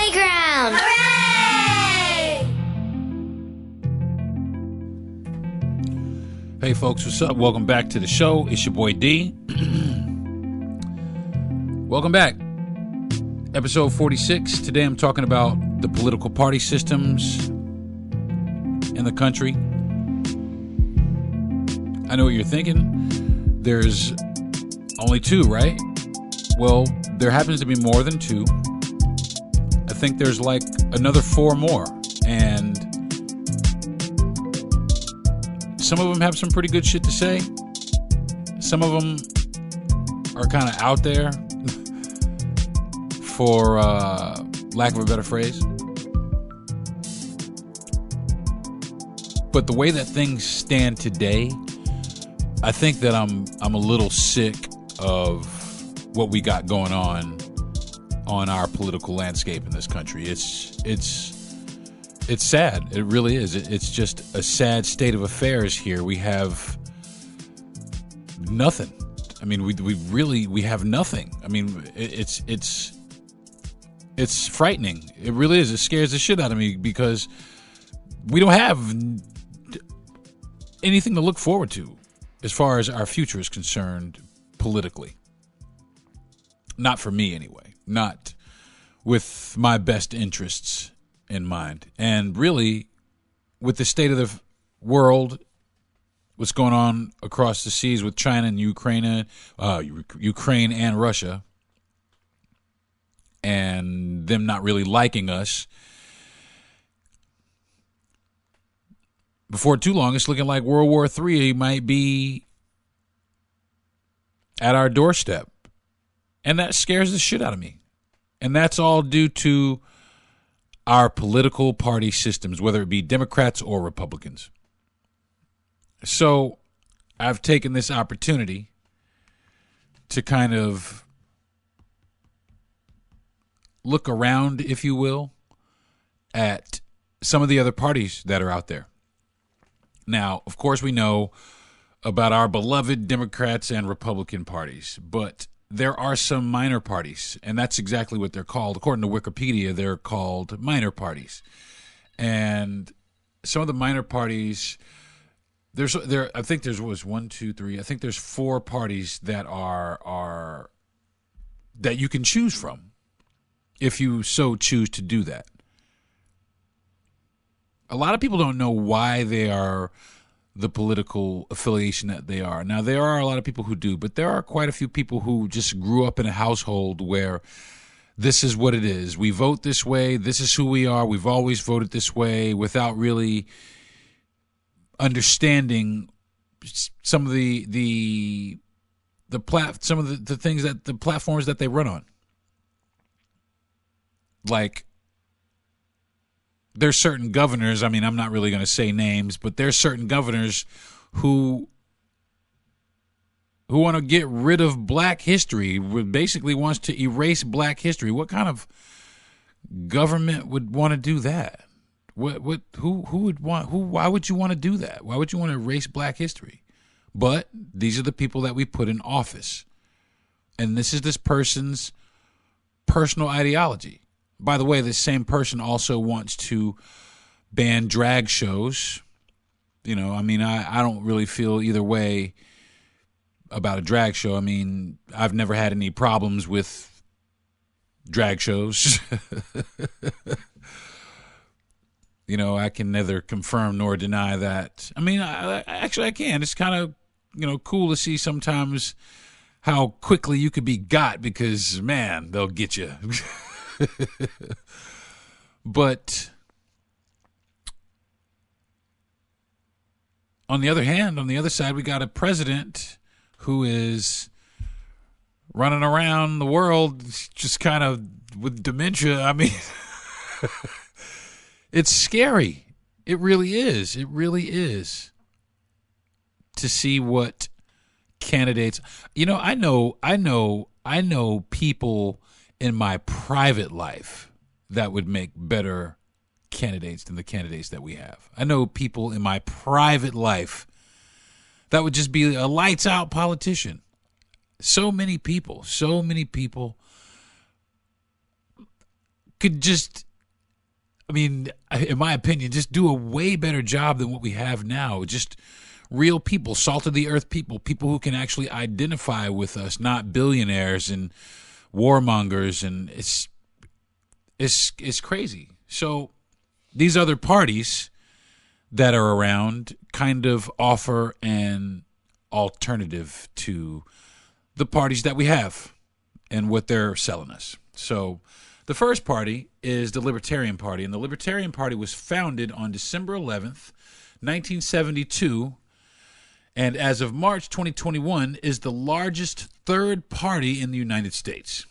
playground! Hooray! Hey folks, what's up? Welcome back to the show. It's your boy D. Welcome back. Episode 46. Today I'm talking about the political party systems in the country. I know what you're thinking. There's only two, right? Well, there happens to be more than two. I think there's like another four more. And some of them have some pretty good shit to say. Some of them are kind of out there, for lack of a better phrase. But the way that things stand today, I think that I'm a little sick of what we got going on our political landscape in this country. It's sad. It really is. It's just a sad state of affairs here. We have nothing. I mean, we have nothing. I mean, it's frightening. It really is. It scares the shit out of me because we don't have anything to look forward to as far as our future is concerned politically. Not for me anyway. Not with my best interests in mind. And really, with the state of the world, what's going on across the seas with China and Ukraine and Russia, and them not really liking us, before too long, it's looking like World War III might be at our doorstep. And that scares the shit out of me. And that's all due to our political party systems, whether it be Democrats or Republicans. So I've taken this opportunity to kind of look around, if you will, at some of the other parties that are out there. Now, of course, we know about our beloved Democrats and Republican parties, but there are some minor parties, and that's exactly what they're called. According to Wikipedia, they're called minor parties. And some of the minor parties, I think there's four parties that are that you can choose from if you so choose to do that. A lot of people don't know why they are the political affiliation that they are. Now, there are a lot of people who do, but there are quite a few people who just grew up in a household where this is what it is. We vote this way. This is who we are. We've always voted this way, without really understanding some of the things that the platforms that they run on. Like, there's certain governors, I mean, I'm not really going to say names, but there's certain governors who want to get rid of black history, basically wants to erase black history. What kind of government would want to do that? Why would you want to do that? Why would you want to erase black history? But these are the people that we put in office. And this is this person's personal ideology. By the way, this same person also wants to ban drag shows. You know, I mean, I don't really feel either way about a drag show. I mean, I've never had any problems with drag shows. You know, I can neither confirm nor deny that. I mean, I can. It's kind of, cool to see sometimes how quickly you could be got because, man, they'll get you. But on the other hand, on the other side, we got a president who is running around the world just kind of with dementia. I mean, it's scary. It really is. It really is. To see what candidates, I know people in my private life that would make better candidates than the candidates that we have. I know people in my private life that would just be a lights out politician. So many people could just, I mean, in my opinion, just do a way better job than what we have now. Just real people, salt of the earth people, people who can actually identify with us, not billionaires and warmongers, and it's crazy. So these other parties that are around kind of offer an alternative to the parties that we have and what they're selling us. So the first party is the Libertarian Party, and the Libertarian Party was founded on December 11th, 1972, and as of March 2021 is the largest third party in the United States.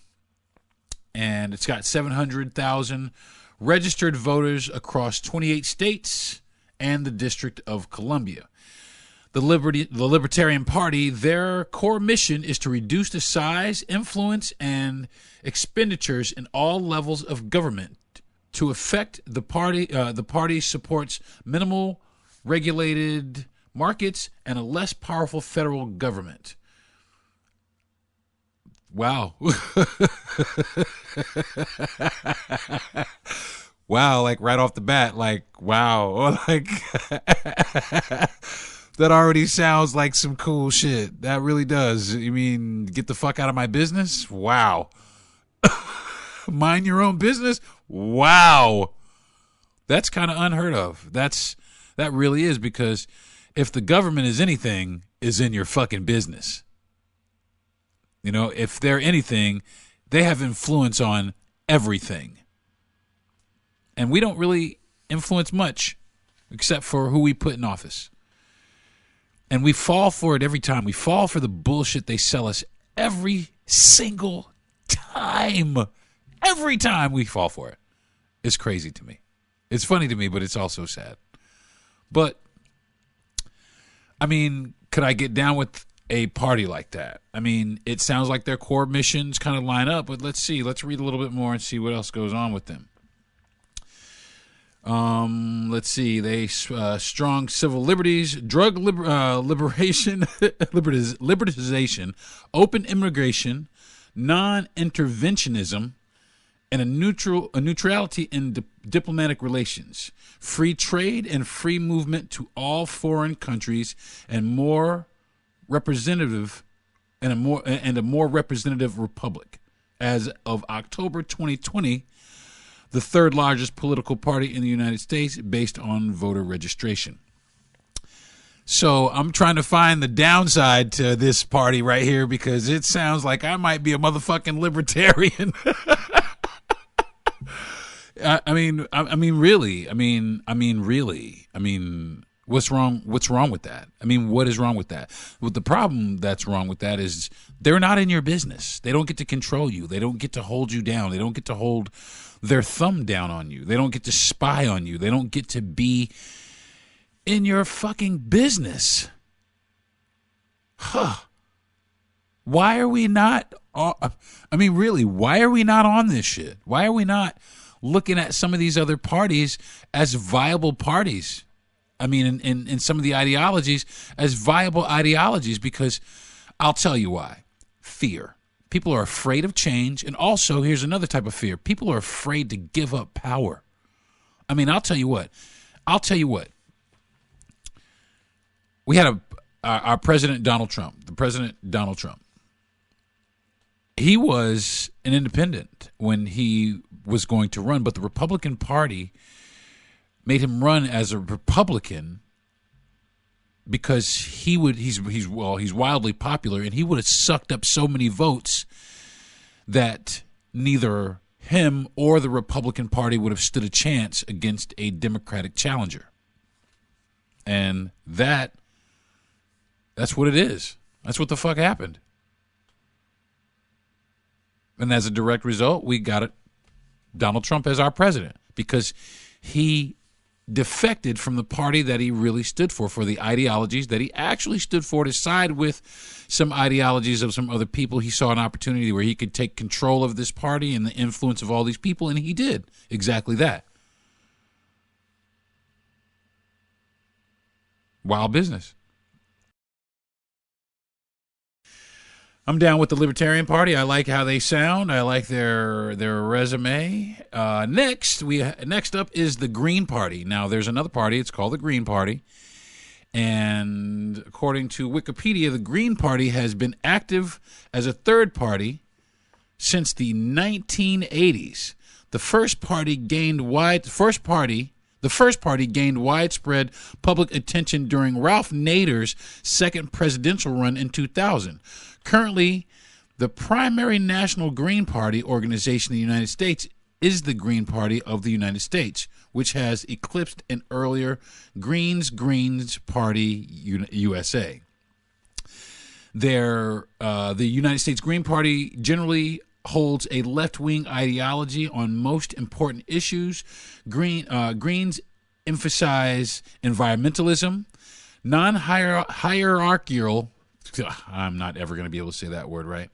And it's got 700,000 registered voters across 28 states and the District of Columbia. The Libertarian Party, their core mission is to reduce the size, influence, and expenditures in all levels of government. To effect the party supports minimal regulated markets and a less powerful federal government. Wow. Wow, like right off the bat, like, wow. Like, that already sounds like some cool shit. That really does. You mean get the fuck out of my business? Wow. Mind your own business? Wow. That's kind of unheard of. That really is, because if the government is anything, is in your fucking business. You know, if they're anything, they have influence on everything. And we don't really influence much except for who we put in office. And we fall for it every time. We fall for the bullshit they sell us every single time. Every time we fall for it. It's crazy to me. It's funny to me, but it's also sad. But, I mean, could I get down with a party like that? I mean, it sounds like their core missions kind of line up, but let's see. Let's read a little bit more and see what else goes on with them. Let's see. They strong civil liberties, drug liberation, libertization, open immigration, non-interventionism, and a neutrality in diplomatic relations, free trade and free movement to all foreign countries, and a more representative republic. As of October 2020, the third largest political party in the United States based on voter registration. So I'm trying to find the downside to this party right here, because it sounds like I might be a motherfucking libertarian. I mean, really. What's wrong with that? I mean, what is wrong with that? Well, the problem that's wrong with that is they're not in your business. They don't get to control you. They don't get to hold you down. They don't get to hold their thumb down on you. They don't get to spy on you. They don't get to be in your fucking business. Huh. Why are we not, really, why are we not on this shit? Why are we not looking at some of these other parties as viable parties? I mean, in some of the ideologies as viable ideologies, because I'll tell you why. Fear. People are afraid of change. And also, here's another type of fear. People are afraid to give up power. I mean, I'll tell you what. We had our president, Donald Trump. The president, Donald Trump. He was an independent when he was going to run, but the Republican Party made him run as a Republican because he's wildly popular, and he would have sucked up so many votes that neither him or the Republican Party would have stood a chance against a Democratic challenger. And that's what it is. That's what the fuck happened. And as a direct result, we got Donald Trump as our president, because he defected from the party that he really stood for the ideologies that he actually stood for, to side with some ideologies of some other people. He saw an opportunity where he could take control of this party and the influence of all these people, and he did exactly that. Wild business. I'm down with the Libertarian Party. I like how they sound. I like their resume. Next up is the Green Party. Now, there's another party. It's called the Green Party. And according to Wikipedia, the Green Party has been active as a third party since the 1980s. The first party gained widespread public attention during Ralph Nader's second presidential run in 2000. Currently, the primary national Green Party organization in the United States is the Green Party of the United States, which has eclipsed an earlier Greens Party USA. The United States Green Party generally holds a left-wing ideology on most important issues. Greens emphasize environmentalism, non-hierarchical. I'm not ever going to be able to say that word right.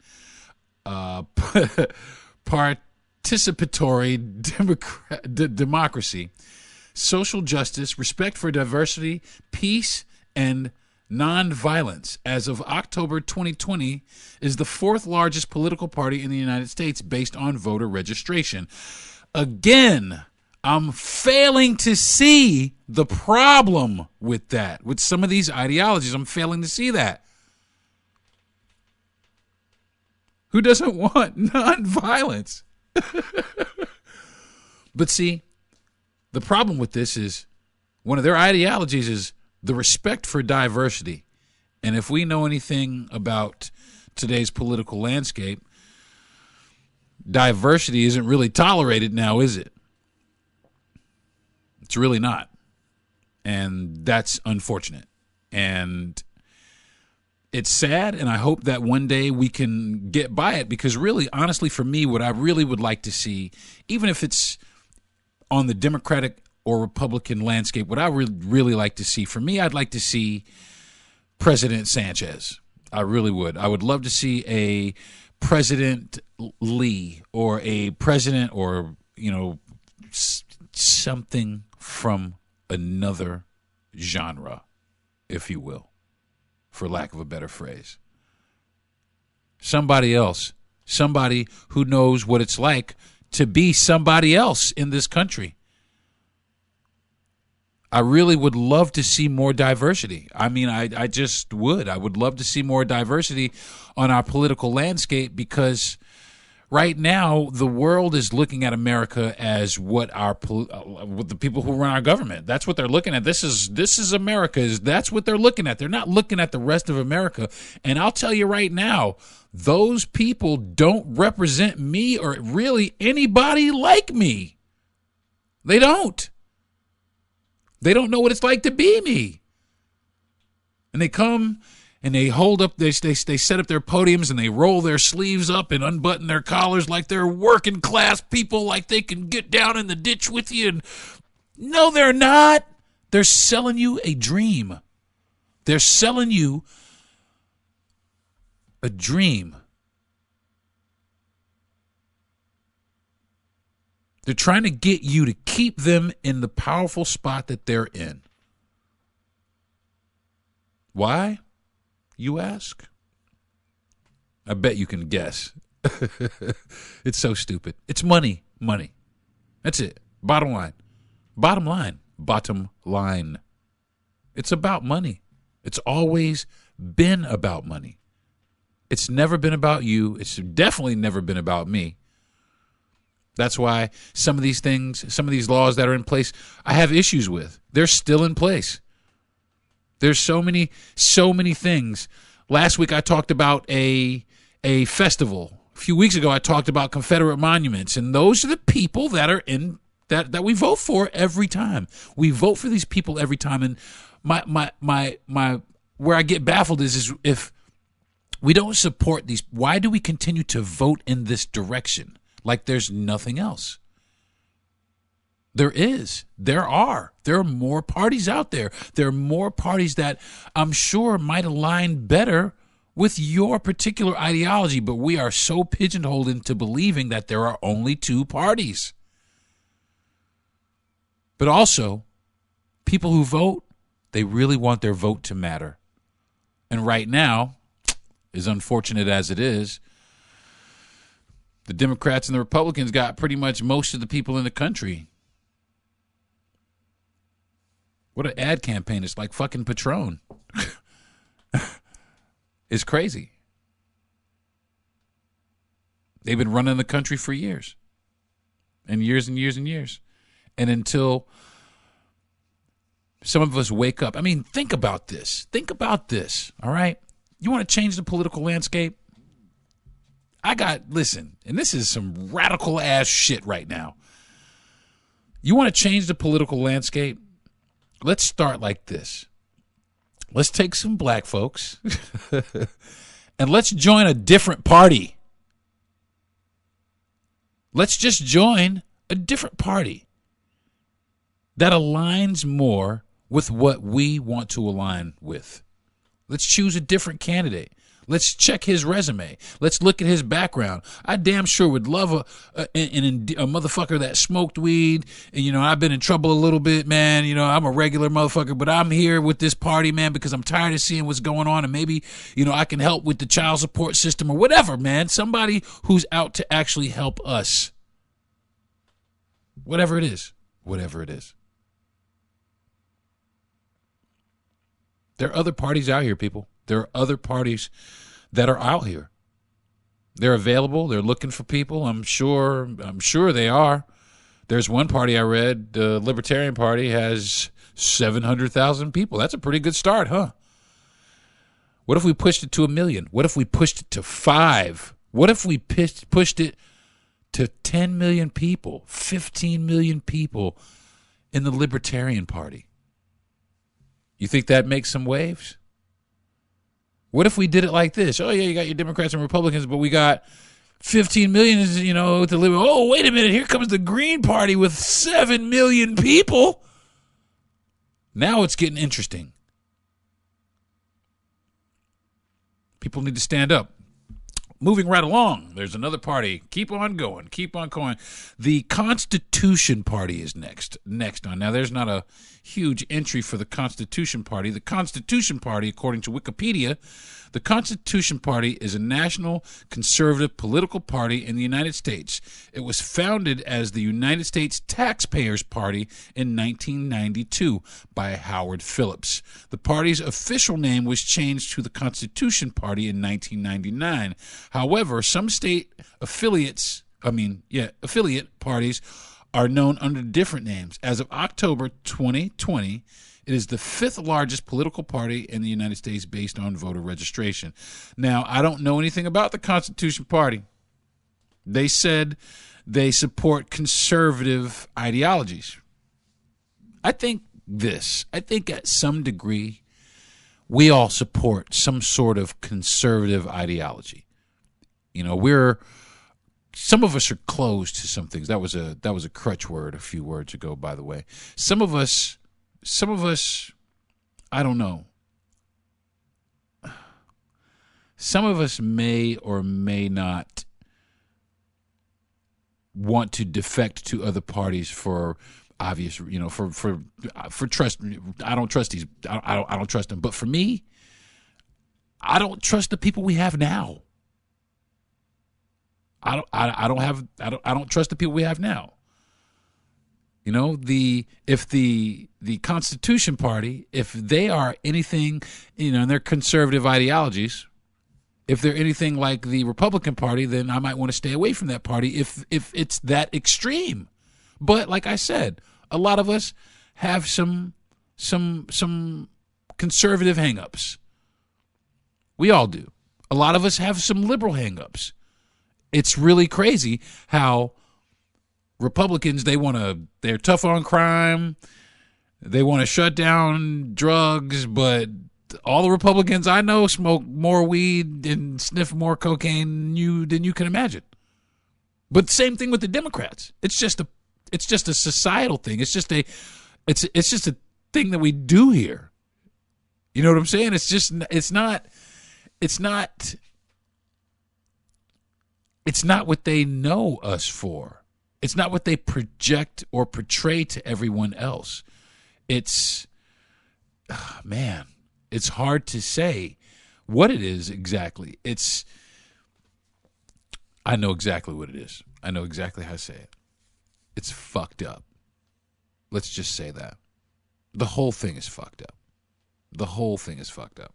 Participatory democracy, social justice, respect for diversity, peace, and nonviolence. As of October 2020, is the fourth largest political party in the United States based on voter registration. Again, I'm failing to see the problem with that. With some of these ideologies, I'm failing to see that. Who doesn't want nonviolence? But see, the problem with this is one of their ideologies is the respect for diversity. And if we know anything about today's political landscape, diversity isn't really tolerated now, is it? It's really not. And that's unfortunate. And it's sad, and I hope that one day we can get by it, because really, honestly, for me, what I really would like to see, even if it's on the Democratic or Republican landscape, what I would really like to see, for me, I'd like to see President Sanchez. I really would. I would love to see a President Lee or a president or, something from another genre, if you will, for lack of a better phrase. Somebody else, somebody who knows what it's like to be somebody else in this country. I really would love to see more diversity. I mean, I just would. I would love to see more diversity on our political landscape, because right now the world is looking at America as what the people who run our government. That's what they're looking at. This is America. That's what they're looking at. They're not looking at the rest of America. And I'll tell you right now, those people don't represent me or really anybody like me. They don't. They don't know what it's like to be me. And they come and they hold up, they set up their podiums and they roll their sleeves up and unbutton their collars like they're working class people, like they can get down in the ditch with you. And no, they're not. They're selling you a dream. They're selling you a dream. They're trying to get you to keep them in the powerful spot that they're in. Why, you ask? I bet you can guess. It's so stupid. It's money. Money. That's it. Bottom line. Bottom line. Bottom line. It's about money. It's always been about money. It's never been about you. It's definitely never been about me. That's why some of these things, some of these laws that are in place, I have issues with. They're still in place. There's so many things. Last week I talked about a festival. A few weeks ago I talked about Confederate monuments, and those are the people that are in that we vote for every time. We vote for these people every time. And my where I get baffled is if we don't support these, why do we continue to vote in this direction? Like there's nothing else. There are more parties out there. There are more parties that I'm sure might align better with your particular ideology, but we are so pigeonholed into believing that there are only two parties. But also, people who vote, they really want their vote to matter. And right now, as unfortunate as it is, the Democrats and the Republicans got pretty much most of the people in the country. What an ad campaign. It's like fucking Patron. It's crazy. They've been running the country for years. And years and years and years. And until some of us wake up. I mean, think about this. Think about this, all right? You want to change the political landscape? Listen, and this is some radical ass shit right now. You want to change the political landscape? Let's start like this. Let's take some black folks and let's join a different party. Let's just join a different party that aligns more with what we want to align with. Let's choose a different candidate. Let's check his resume. Let's look at his background. I damn sure would love a motherfucker that smoked weed. And, I've been in trouble a little bit, man. I'm a regular motherfucker, but I'm here with this party, man, because I'm tired of seeing what's going on. And maybe, I can help with the child support system or whatever, man. Somebody who's out to actually help us. Whatever it is. Whatever it is. There are other parties out here, people. There are other parties that are out here. They're available. They're looking for people. I'm sure they are. There's one party I read, the Libertarian Party, has 700,000 people. That's a pretty good start, huh? What if we pushed it to 1 million? What if we pushed it to 5? What if we pushed it to 10 million people, 15 million people in the Libertarian Party? You think that makes some waves? What if we did it like this? Oh, yeah, you got your Democrats and Republicans, but we got 15 million, to live. Oh, wait a minute. Here comes the Green Party with 7 million people. Now it's getting interesting. People need to stand up. Moving right along, there's another party. Keep on going. Keep on going. The Constitution Party is next on. Now, there's not a huge entry for the Constitution Party. The Constitution Party, according to Wikipedia, the Constitution Party is a national conservative political party in the United States. It was founded as the United States Taxpayers Party in 1992 by Howard Phillips. The party's official name was changed to the Constitution Party in 1999. However, some state affiliate parties are known under different names. As of October 2020, it is the 5th largest political party in the United States based on voter registration. Now, I don't know anything about the Constitution Party. They said they support conservative ideologies. I think at some degree, we all support some sort of conservative ideology. Some of us are closed to some things. That was a crutch word a few words ago, by the way. Some of us, I don't know. Some of us may or may not want to defect to other parties for obvious, for trust. I don't trust these. I don't trust them. But for me, I don't trust the people we have now. I don't trust the people we have now. If the Constitution Party, if they are anything, in their conservative ideologies, if they're anything like the Republican Party, then I might want to stay away from that party if it's that extreme. But like I said, a lot of us have some conservative hangups. We all do. A lot of us have some liberal hangups. It's really crazy how Republicans, they're tough on crime. They want to shut down drugs, but all the Republicans I know smoke more weed and sniff more cocaine than you can imagine. But same thing with the Democrats. It's just a societal thing. It's just a thing that we do here. You know what I'm saying? It's not what they know us for. It's not what they project or portray to everyone else. It's hard to say what it is exactly. I know exactly what it is. I know exactly how to say it. It's fucked up. Let's just say that. The whole thing is fucked up. The whole thing is fucked up.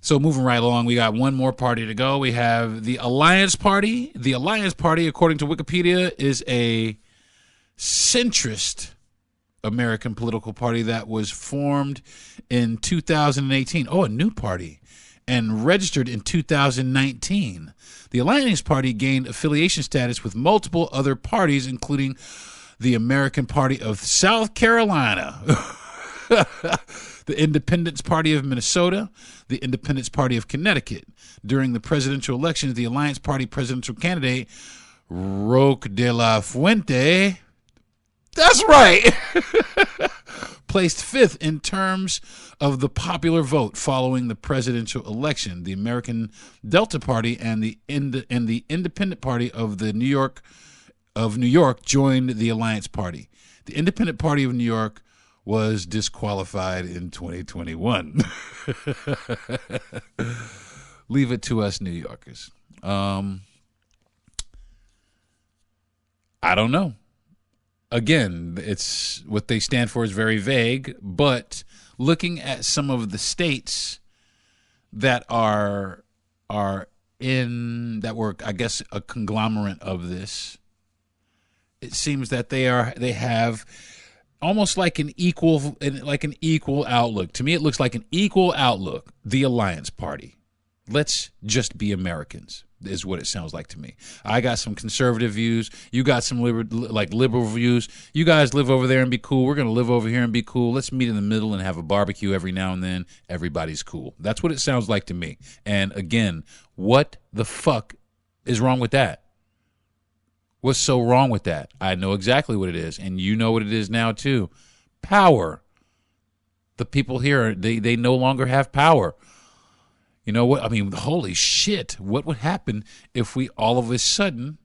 So moving right along, we got one more party to go. We have the Alliance Party. The Alliance Party, according to Wikipedia, is a centrist American political party that was formed in 2018. Oh, a new party. And registered in 2019. The Alliance Party gained affiliation status with multiple other parties, including the American Party of South Carolina, the Independence Party of Minnesota, the Independence Party of Connecticut. During the presidential elections, the Alliance Party presidential candidate, Roque de la Fuente, that's right, placed fifth in terms of the popular vote following the presidential election. The American Delta Party and the Independent Party of New York joined the Alliance Party. The Independent Party of New York was disqualified in 2021. Leave it to us New Yorkers. I don't know. Again, it's what they stand for is very vague, but looking at some of the states that were, I guess, a conglomerate of this, it seems that they have almost like an equal outlook. To me, it looks like an equal outlook. The Alliance Party. Let's just be Americans is what it sounds like to me. I got some conservative views. You got some liberal views. You guys live over there and be cool. We're going to live over here and be cool. Let's meet in the middle and have a barbecue every now and then. Everybody's cool. That's what it sounds like to me. And again, what the fuck is wrong with that? What's so wrong with that? I know exactly what it is, and you know what it is now too. Power. The people here, they no longer have power. You know what? I mean, holy shit. What would happen if we all of a sudden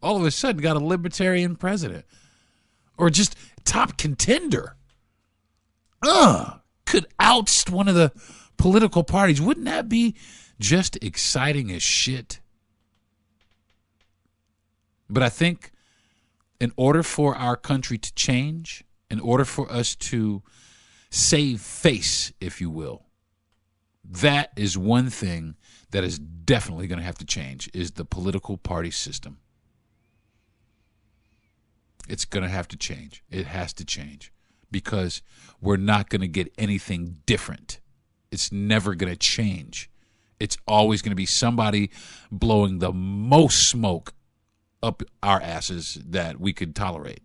got a libertarian president? Or just top contender? Could oust one of the political parties. Wouldn't that be just exciting as shit? But I think in order for our country to change, in order for us to save face, if you will, that is one thing that is definitely going to have to change, is the political party system. It's going to have to change. It has to change because we're not going to get anything different. It's never going to change. It's always going to be somebody blowing the most smoke up our asses that we could tolerate.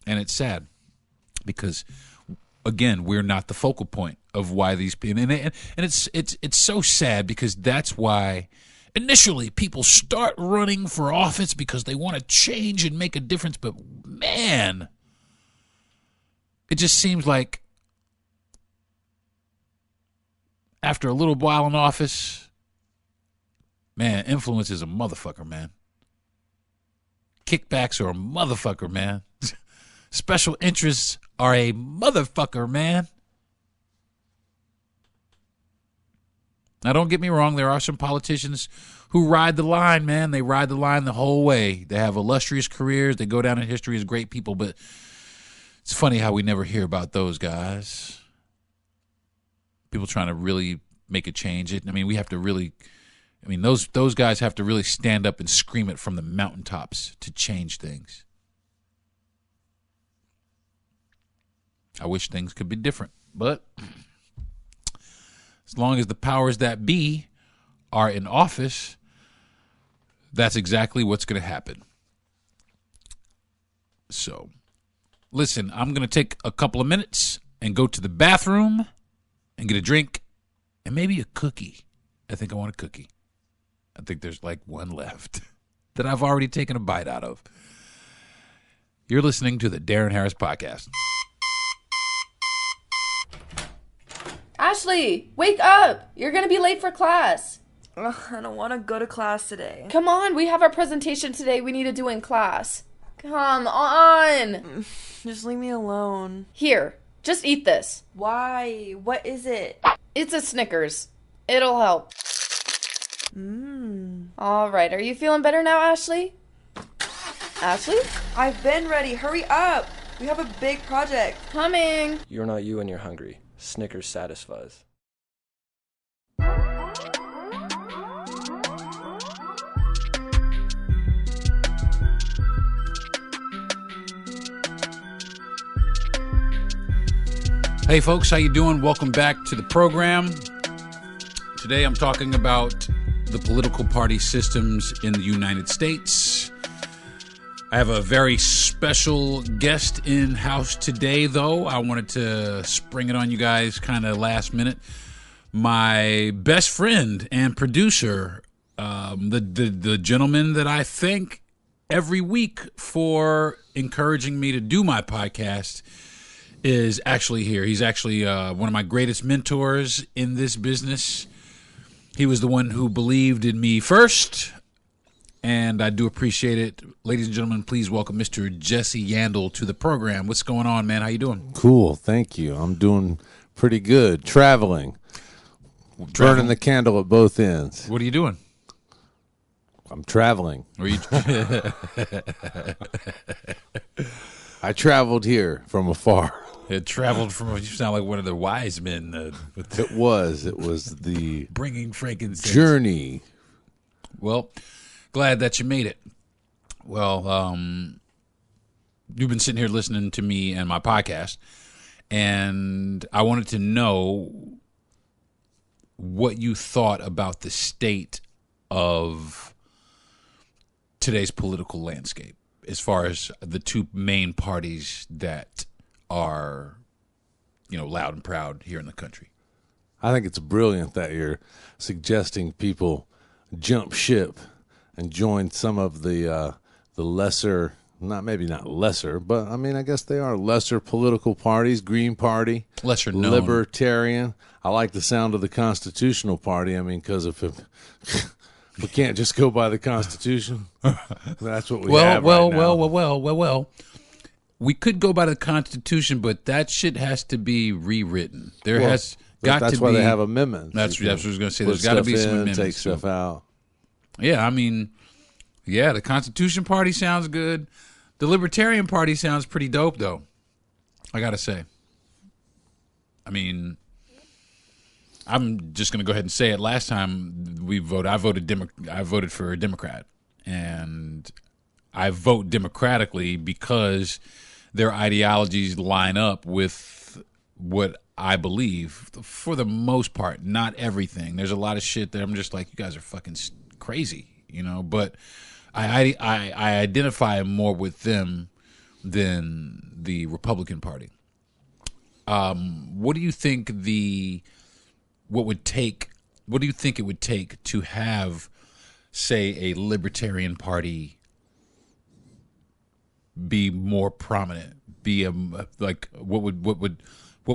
And it's sad because, again, we're not the focal point of why these people, and it's so sad because that's why initially people start running for office because they want to change and make a difference. But man, it just seems like after a little while in office, man, influence is a motherfucker, man. Kickbacks are a motherfucker, man. Special interests are a motherfucker, man. Now, don't get me wrong. There are some politicians who ride the line, man. They ride the line the whole way. They have illustrious careers. They go down in history as great people. But it's funny how we never hear about those guys. People trying to really make a change. I mean, we have to really... I mean, those guys have to really stand up and scream it from the mountaintops to change things. I wish things could be different, but as long as the powers that be are in office, that's exactly what's going to happen. So, listen, I'm going to take a couple of minutes and go to the bathroom and get a drink and maybe a cookie. I think I want a cookie. I think there's like one left that I've already taken a bite out of. You're listening to the Darren Harris Podcast. Ashley, wake up! You're gonna be late for class. Ugh, I don't want to go to class today. Come on, we have our presentation today we need to do in class. Come on! Just leave me alone. Here, Just eat this. Why? What is it? It's a Snickers. It'll help. All right, are you feeling better now, Ashley? Ashley? I've been ready. Hurry up. We have a big project. Coming. You're not you when you're hungry. Snickers satisfies. Hey folks, how you doing? Welcome back to the program. Today I'm talking about the political party systems in the United States. I have a very special guest in house today, though. I wanted to spring it on you guys kind of last minute. My best friend and producer, the gentleman that I thank every week for encouraging me to do my podcast, is actually here. He's actually one of my greatest mentors in this business. He was the one who believed in me first, and I do appreciate it. Ladies and gentlemen, please welcome Mr. Jesse Yandel to the program. What's going on, man? How you doing? Cool, thank you. I'm doing pretty good. Traveling. Burning the candle at both ends. What are you doing? I'm traveling. Are you? I traveled here from afar. It traveled from. You sound like one of the wise men. It was the bringing frankincense journey. Well, glad that you made it. Well, you've been sitting here listening to me and my podcast, and I wanted to know what you thought about the state of today's political landscape as far as the two main parties that are, loud and proud here in the country. I think it's brilliant that you're suggesting people jump ship and join some of the lesser, not lesser, but I guess they are lesser political parties. Green Party, lesser known, Libertarian. I like the sound of the Constitutional Party. Because if we can't just go by the Constitution, that's what we have right now. Well. We could go by the Constitution, but that shit has to be rewritten. That's why they have amendments. That's what I was going to say. There's got to be some amendments. Take stuff out. Yeah, the Constitution Party sounds good. The Libertarian Party sounds pretty dope, though. I got to say. I'm just going to go ahead and say it. Last time I voted for a Democrat, and I vote democratically because their ideologies line up with what I believe for the most part. Not everything. There's a lot of shit that I'm just like, you guys are fucking crazy, but I identify more with them than the Republican Party. What do you think it would take to have, say, a Libertarian Party be more prominent? What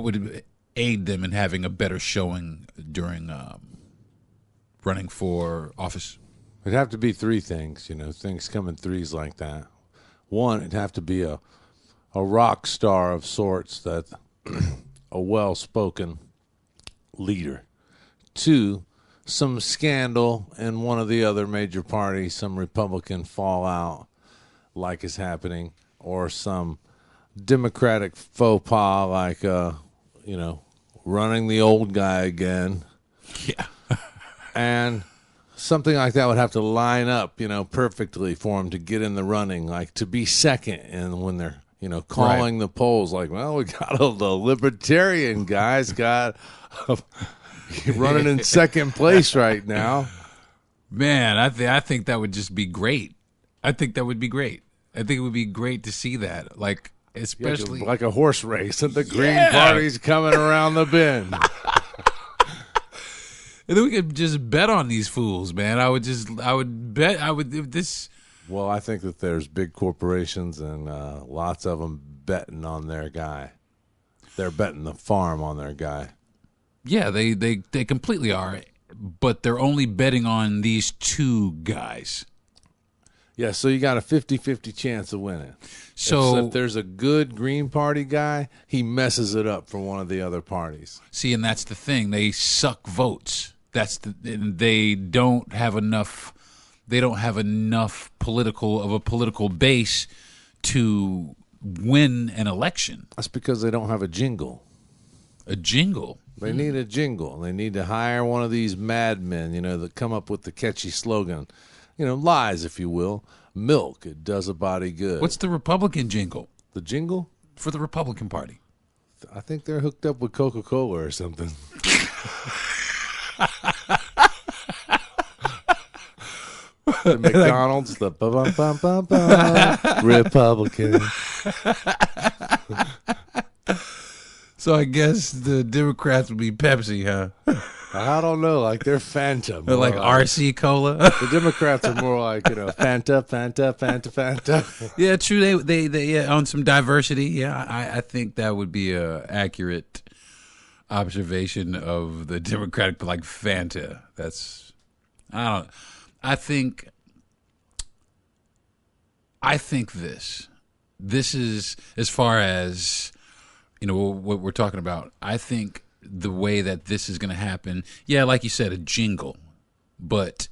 would aid them in having a better showing during running for office? It'd have to be three things, things come in threes like that. One, it'd have to be a rock star of sorts, that a well-spoken leader. Two, some scandal in one of the other major parties, some Republican fallout like is happening, or some Democratic faux pas like, running the old guy again. Yeah. And something like that would have to line up, perfectly for him to get in the running, like to be second. And when they're, calling the polls, like, well, we got the Libertarian guy's got running in second place right now. Man, I think that would just be great. I think that would be great. I think it would be great to see that, like, especially like a horse race, and the Green Party's coming around the bend. And then we could just bet on these fools, man. I would bet if this. Well, I think that there's big corporations and lots of them betting on their guy. They're betting the farm on their guy. Yeah, they completely are, but they're only betting on these two guys. Yeah, so you got a 50-50 chance of winning. So If there's a good Green Party guy, he messes it up for one of the other parties. see, and that's the thing. They suck votes. And they don't have enough. They don't have enough political base to win an election. That's because they don't have a jingle. A jingle. They need a jingle. They need to hire one of these madmen, that come up with the catchy slogan. Lies, if you will. Milk, it does a body good. What's the Republican jingle the jingle? for the Republican Party? I think they're hooked up with Coca-Cola or something. The McDonald's, the ba-bum-bum-bum-bum, Republican. So I guess the Democrats would be Pepsi, huh? I don't know, like they're Fanta. They're like RC Cola. The Democrats are more like, Fanta, Fanta, Fanta, Fanta. Yeah, true. They on some diversity. Yeah, I think that would be a accurate observation of the Democratic, like Fanta. I think this is as far as what we're talking about. I think the way that this is going to happen, yeah, like you said, a jingle, but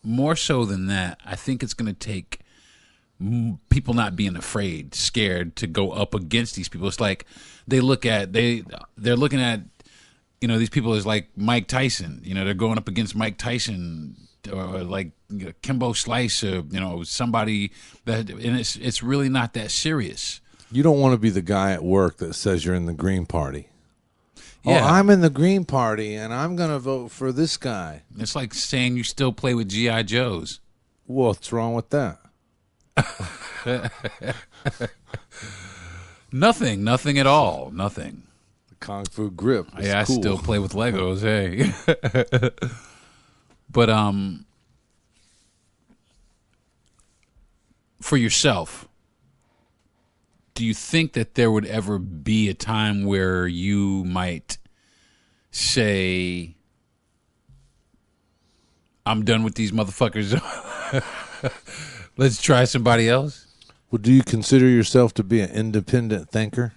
more so than that, I think it's going to take people not being afraid, scared to go up against these people. It's like they're looking at these people as like Mike Tyson. They're going up against Mike Tyson or like Kimbo Slice or somebody that, and it's really not that serious. You don't want to be the guy at work that says you're in the Green Party. Yeah. Oh, I'm in the Green Party, and I'm going to vote for this guy. It's like saying you still play with G.I. Joes. What's wrong with that? Nothing at all. Nothing. The Kung Fu grip. Yeah, I cool. still play with Legos. Hey, but for yourself, do you think that there would ever be a time where you might say, I'm done with these motherfuckers? Let's try somebody else? Well, do you consider yourself to be an independent thinker?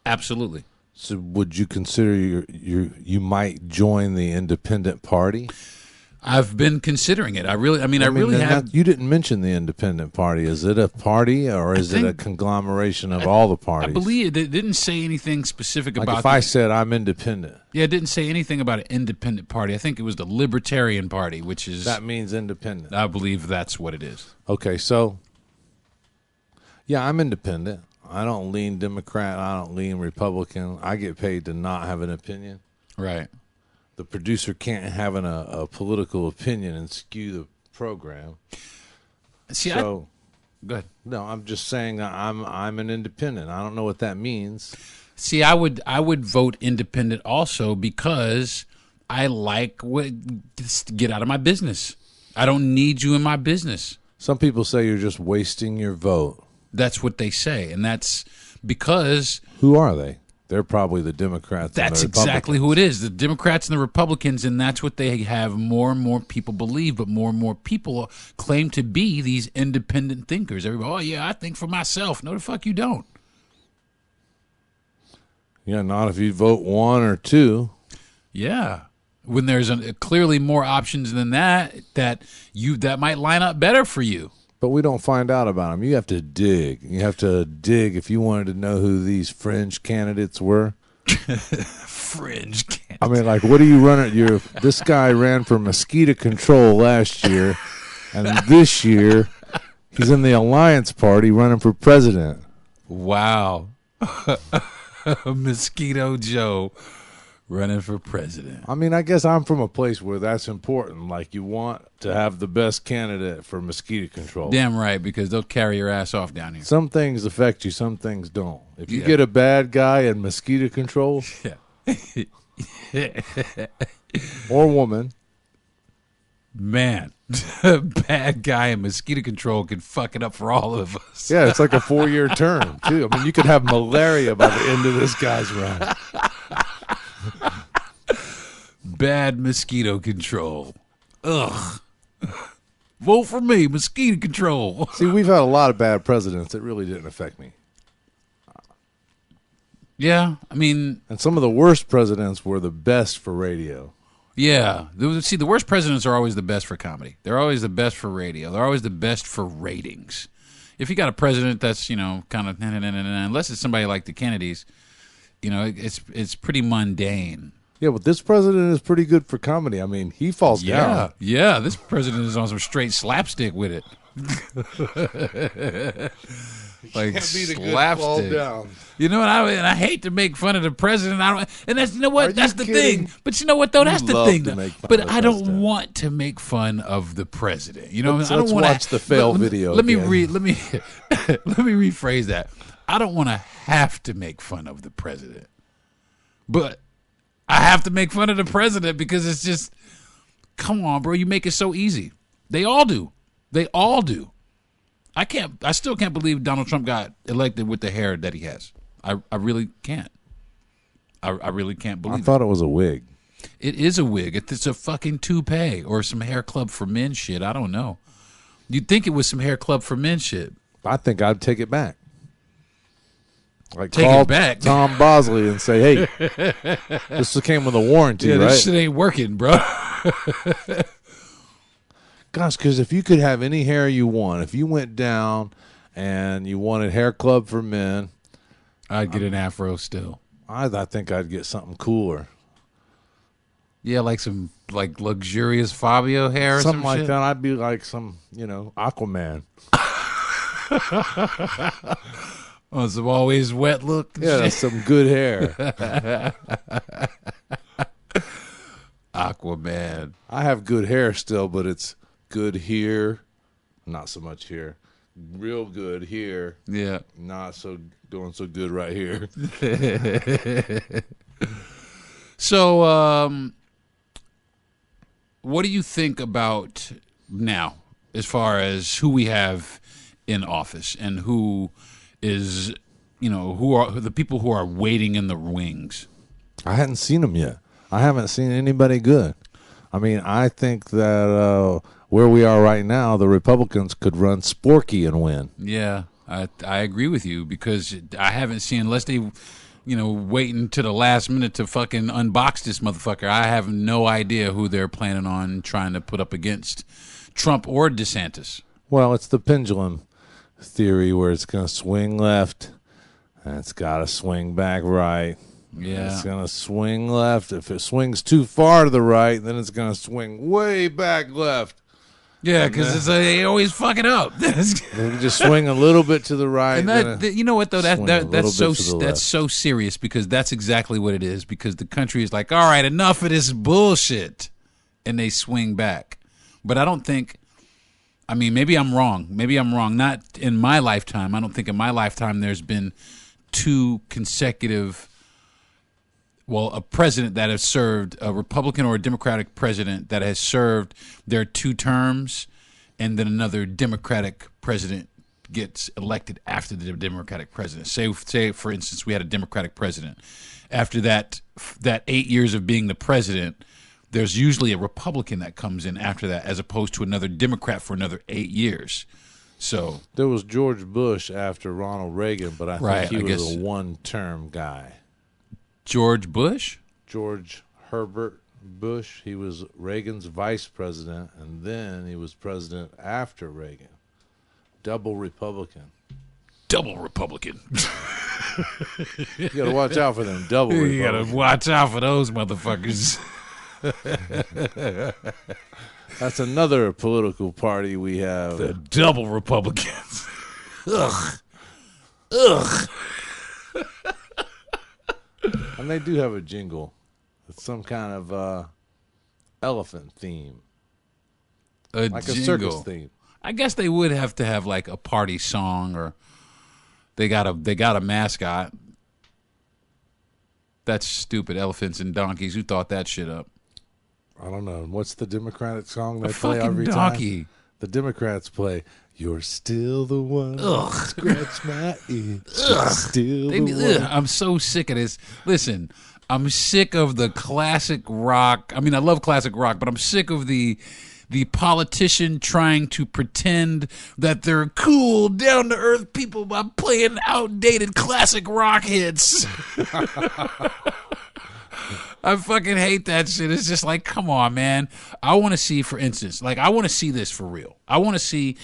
Absolutely. So would you consider you might join the independent party? I've been considering it. I really have. You didn't mention the independent party. Is it a party or is it a conglomeration of all the parties? I believe it didn't say anything specific like about. If I said I'm independent, yeah, it didn't say anything about an independent party. I think it was the Libertarian Party, which is that means independent. I believe that's what it is. Okay, so yeah, I'm independent. I don't lean Democrat. I don't lean Republican. I get paid to not have an opinion. Right. The producer can't have a political opinion and skew the program. See, go ahead. No, I'm just saying I'm an independent. I don't know what that means. See, I would vote independent also because I like just get out of my business. I don't need you in my business. Some people say you're just wasting your vote. That's what they say, and that's because who are they? They're probably the Democrats. That's and the exactly who it is. The Democrats and the Republicans, and that's what they have more and more people believe, but more and more people claim to be these independent thinkers. Everybody, oh, yeah, I think for myself. No, the fuck you don't. Yeah, not if you vote one or two. Yeah. When there's clearly more options than that might line up better for you. But we don't find out about them. You have to dig. You have to dig if you wanted to know who these fringe candidates were. Fringe candidates. I mean, like, what are you running? This guy ran for mosquito control last year, and this year he's in the Alliance Party running for president. Wow. Mosquito Joe running for president. I mean, I guess I'm from a place where that's important. Like, you want to have the best candidate for mosquito control. Damn right, because they'll carry your ass off down here. Some things affect you, some things don't. If you get a bad guy in mosquito control, or woman, man, bad guy in mosquito control could fuck it up for all of us. Yeah, it's like a 4-year term, too. I mean, you could have malaria by the end of this guy's run. Bad mosquito control. Ugh. Vote for me, mosquito control. See, we've had a lot of bad presidents that really didn't affect me. Yeah, I mean, And some of the worst presidents were the best for radio. yeah. See, the worst presidents are always the best for comedy. They're always the best for radio. They're always the best for ratings. If you got a president that's, kind of, unless it's somebody like the Kennedys, it's pretty mundane. Yeah, but this president is pretty good for comedy. I mean, he falls down. Yeah. This president is on some straight slapstick with it. Like slapstick. Down. You know what? I hate to make fun of the president. And that's that's the kidding? thing. But you know what though? That's the love thing. to make fun But of the I don't president. want to make fun of the president. I Let's don't want watch the fail video Let me again. let me rephrase that. I don't want to have to make fun of the president, but I have to make fun of the president because it's just, come on, bro. You make it so easy. They all do. I still can't believe Donald Trump got elected with the hair that he has. I really can't. I really can't I believe it. thought it was a wig. It is a wig. It's a fucking toupee or some hair club for men shit. I don't know. You'd think it was some hair club for men shit. I think I'd take it back. Like Take call it back. Tom Bosley and say, hey, this came with a warranty, Yeah, right? this shit ain't working, bro. Gosh, because if you could have any hair you want, if you went down and you wanted hair club for men, I'd get an afro still. I think I'd get something cooler. Yeah, like some luxurious Fabio hair or Something some like shit. that. I'd be like some, Aquaman. Oh, some always wet look. and Yeah, shit. that's some good hair. Aquaman. I have good hair still, but it's good here, not so much here. Real good here, Yeah. not so doing so good right here. So, what do you think about now, as far as who we have in office and who is, who are the people who are waiting in the wings? I hadn't seen them yet. I haven't seen anybody good. I mean, I think that where we are right now, the Republicans could run Sporky and win. Yeah, I agree with you because I haven't seen, unless they, waiting to the last minute to fucking unbox this motherfucker. I have no idea who they're planning on trying to put up against Trump or DeSantis. Well, it's the pendulum theory where it's going to swing left and it's got to swing back right. Yeah. It's going to swing left. If it swings too far to the right, then it's going to swing way back left. Yeah, because they always fuck it up. Then you just swing a little bit to the right. And you know what though, swing a little that's so bit to the left. that's so serious because that's exactly what it is. Because the country is like, all right, enough of this bullshit, and they swing back. But I don't think. I mean, maybe I'm wrong. Not in my lifetime. I don't think in my lifetime there's been two consecutive. Well, a president that has served, a Republican or a Democratic president that has served their 2 terms, and then another Democratic president gets elected after the Democratic president. Say for instance, we had a Democratic president. After that 8 years of being the president, there's usually a Republican that comes in after that, as opposed to another Democrat for another 8 years. So There was George Bush after Ronald Reagan, but I Right, think he I was guess. a one-term guy. George Bush. George Herbert Bush, he was Reagan's vice president, and then he was president after Reagan. Double Republican. Double Republican. You got to watch out for them double You gotta Republicans. watch out for those motherfuckers. That's another political party we have. The double Republicans. Ugh. And they do have a jingle. It's some kind of elephant theme, like a circus theme. I guess they would have to have like a party song, or they got a mascot. That's stupid. Elephants and donkeys. Who thought that shit up? I don't know. What's the Democratic song they A play fucking every donkey. time? The Democrats play, "You're still the one." Ugh. Scratch my ear. You're still the one. I'm so sick of this. Listen, I'm sick of the classic rock. I mean, I love classic rock, but I'm sick of the the politician trying to pretend that they're cool, down to earth people by playing outdated classic rock hits. I fucking hate that shit. It's just like, come on, man. I want to see, for instance, like, I want to see this for real. I want to see,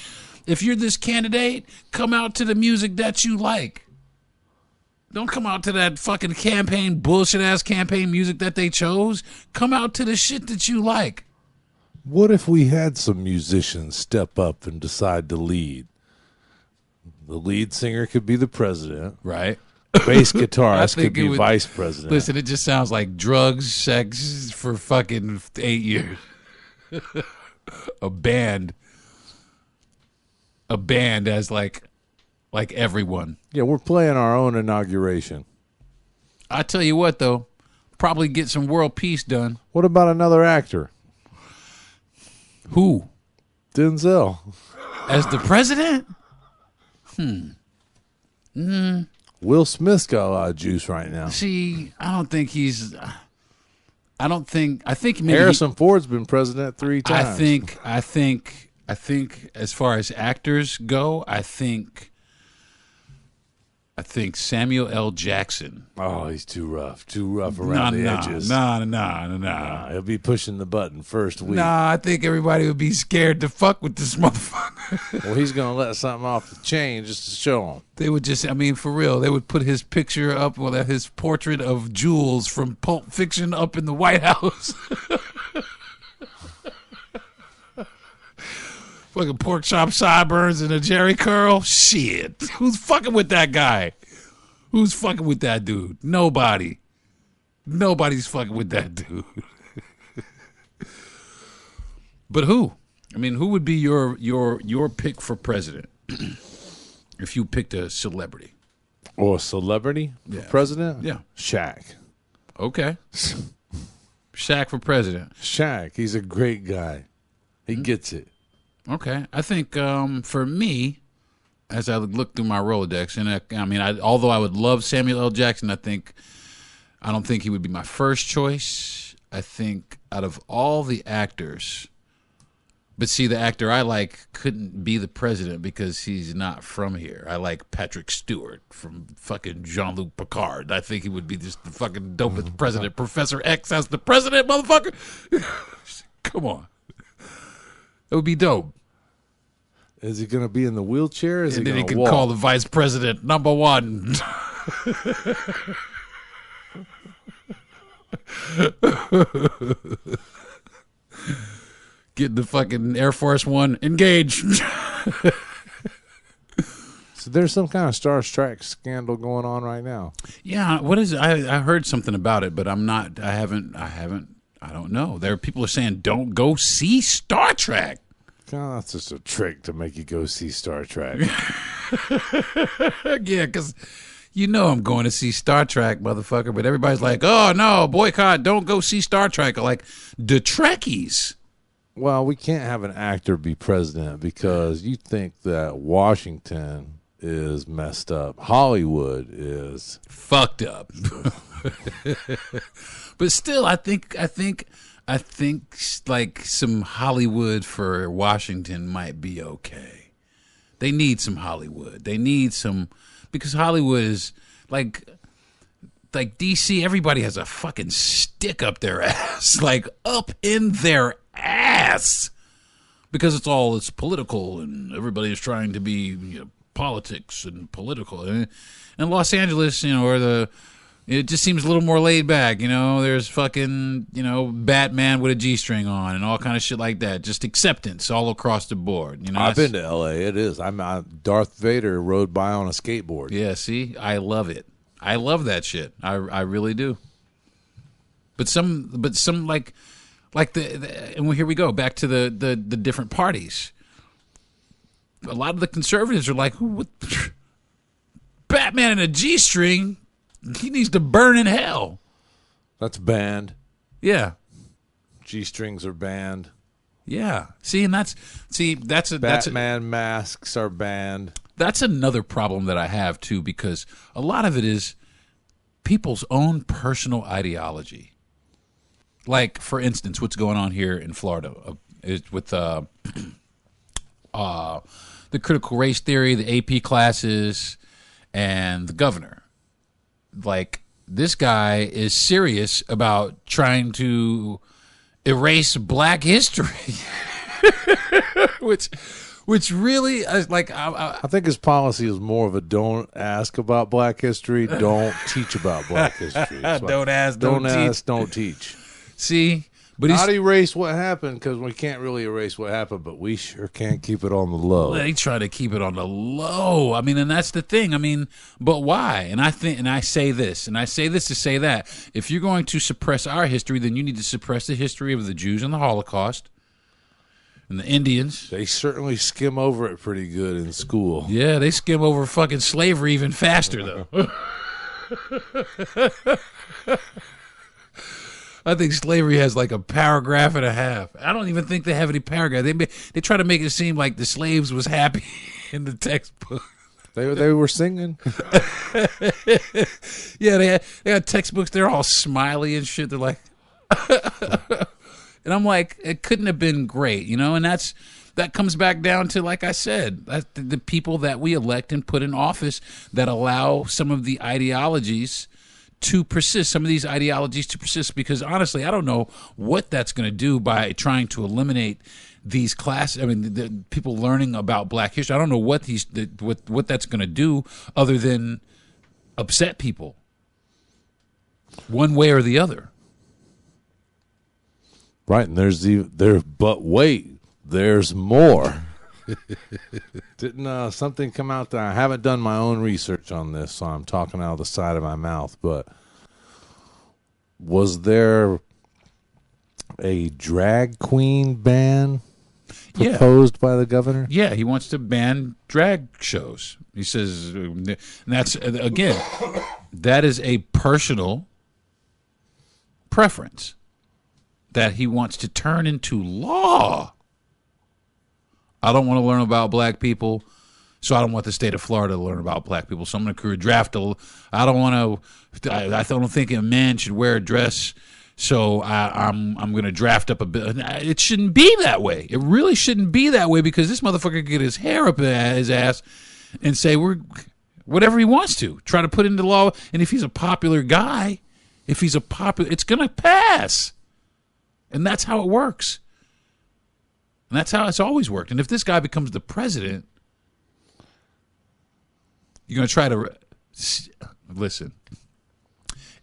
if you're this candidate, come out to the music that you like. Don't come out to that fucking campaign, bullshit-ass campaign music that they chose. Come out to the shit that you like. What if we had some musicians step up and decide to lead? The lead singer could be the president. Right. Bass guitarist could be vice president. Listen, it just sounds like drugs, sex for fucking 8 years. A band as like everyone. Yeah, we're playing our own inauguration. I tell you what, though, probably get some world peace done. What about another actor? Who? Denzel. As the president? Will Smith's got a lot of juice right now. See, I think maybe Harrison Ford's been president 3 times. I think as far as actors go, I think Samuel L. Jackson. Oh, he's too rough around the edges. Nah. He'll be pushing the button first week. Nah, I think everybody would be scared to fuck with this motherfucker. Well, he's going to let something off the chain just to show him. They would just, I mean, for real, they would put his picture up, well, his portrait of Jules from Pulp Fiction up in the White House. Fucking pork chop sideburns and a Jerry curl. Shit. Who's fucking with that guy? Who's fucking with that dude? Nobody. Nobody's fucking with that dude. But who? I mean, who would be your pick for president if you picked a celebrity? Or a celebrity for president? Yeah. Shaq. Okay. Shaq for president. Shaq. He's a great guy. He gets it. Okay, I think for me, as I look through my Rolodex, and although I would love Samuel L. Jackson, I don't think he would be my first choice. I think out of all the actors, but see, the actor I like couldn't be the president because he's not from here. I like Patrick Stewart from fucking Jean-Luc Picard. I think he would be just the fucking dopest president. Professor X as the president, motherfucker. Come on. It would be dope. Is he going to be in the wheelchair? And then he can call the vice president number one. Get the fucking Air Force One. Engage. So there's some kind of Star Trek scandal going on right now. Yeah, what is it? I heard something about it, but I don't know. People are saying don't go see Star Trek. Oh, that's just a trick to make you go see Star Trek. Yeah, because I'm going to see Star Trek, motherfucker. But everybody's like, oh, no, boycott, don't go see Star Trek. Like, the Trekkies. Well, we can't have an actor be president because you think that Washington is messed up. Hollywood is fucked up. But still, I think like some Hollywood for Washington might be okay. They need some Hollywood. They need some, because Hollywood is like DC. Everybody has a fucking stick up their ass, like up in their ass, because it's political and everybody is trying to be politics and political. And Los Angeles, it just seems a little more laid back, There's fucking, Batman with a G-string on and all kind of shit like that. Just acceptance all across the board. I've been to L.A. It is. Darth Vader rode by on a skateboard. Yeah, see? I love it. I love that shit. I really do. But some like and here we go, back to the different parties. A lot of the conservatives are like, what? Batman in a G-string? He needs to burn in hell. That's banned. Yeah. G-strings are banned. Yeah. That's Batman masks are banned. That's another problem that I have too, because a lot of it is people's own personal ideology. Like, for instance, what's going on here in Florida? is with the critical race theory, the AP classes, and the governor. Like, this guy is serious about trying to erase black history, which really is like, I think his policy is more of a don't ask about black history, don't teach about black history. don't ask, don't teach. See, but he's not erase what happened, because we can't really erase what happened, but we sure can't keep it on the low. they try to keep it on the low. I mean, and that's the thing. I mean, but why? And I say this to say that if you're going to suppress our history, then you need to suppress the history of the Jews and the Holocaust and the Indians. They certainly skim over it pretty good in school. Yeah, they skim over fucking slavery even faster, though. I think slavery has like a paragraph and a half. I don't even think they have any paragraph. They try to make it seem like the slaves was happy in the textbook. They were singing. Yeah, they had textbooks. They're all smiley and shit. They're like, and I'm like, it couldn't have been great, you know. And that comes back down to, like I said, the people that we elect and put in office that allow some of the ideologies to persist, some of these ideologies to persist, because honestly, I don't know what that's going to do by trying to eliminate these classes. I mean, the people learning about black history. I don't know what what that's going to do other than upset people one way or the other. Right, and but wait, there's more. Didn't something come out there? I haven't done my own research on this, so I'm talking out of the side of my mouth, but was there a drag queen ban proposed by the governor? Yeah, he wants to ban drag shows. He says, and that's, again, that is a personal preference that he wants to turn into law. I don't want to learn about black people, so I don't want the state of Florida to learn about black people. So I'm going to draft I don't think a man should wear a dress, so I'm going to draft up a bill. It shouldn't be that way. It really shouldn't be that way, because this motherfucker could get his hair up his ass and say whatever he wants to, try to put into law. And if he's a popular guy, it's going to pass. And that's how it works. And that's how it's always worked. And if this guy becomes the president, you're going to try to listen.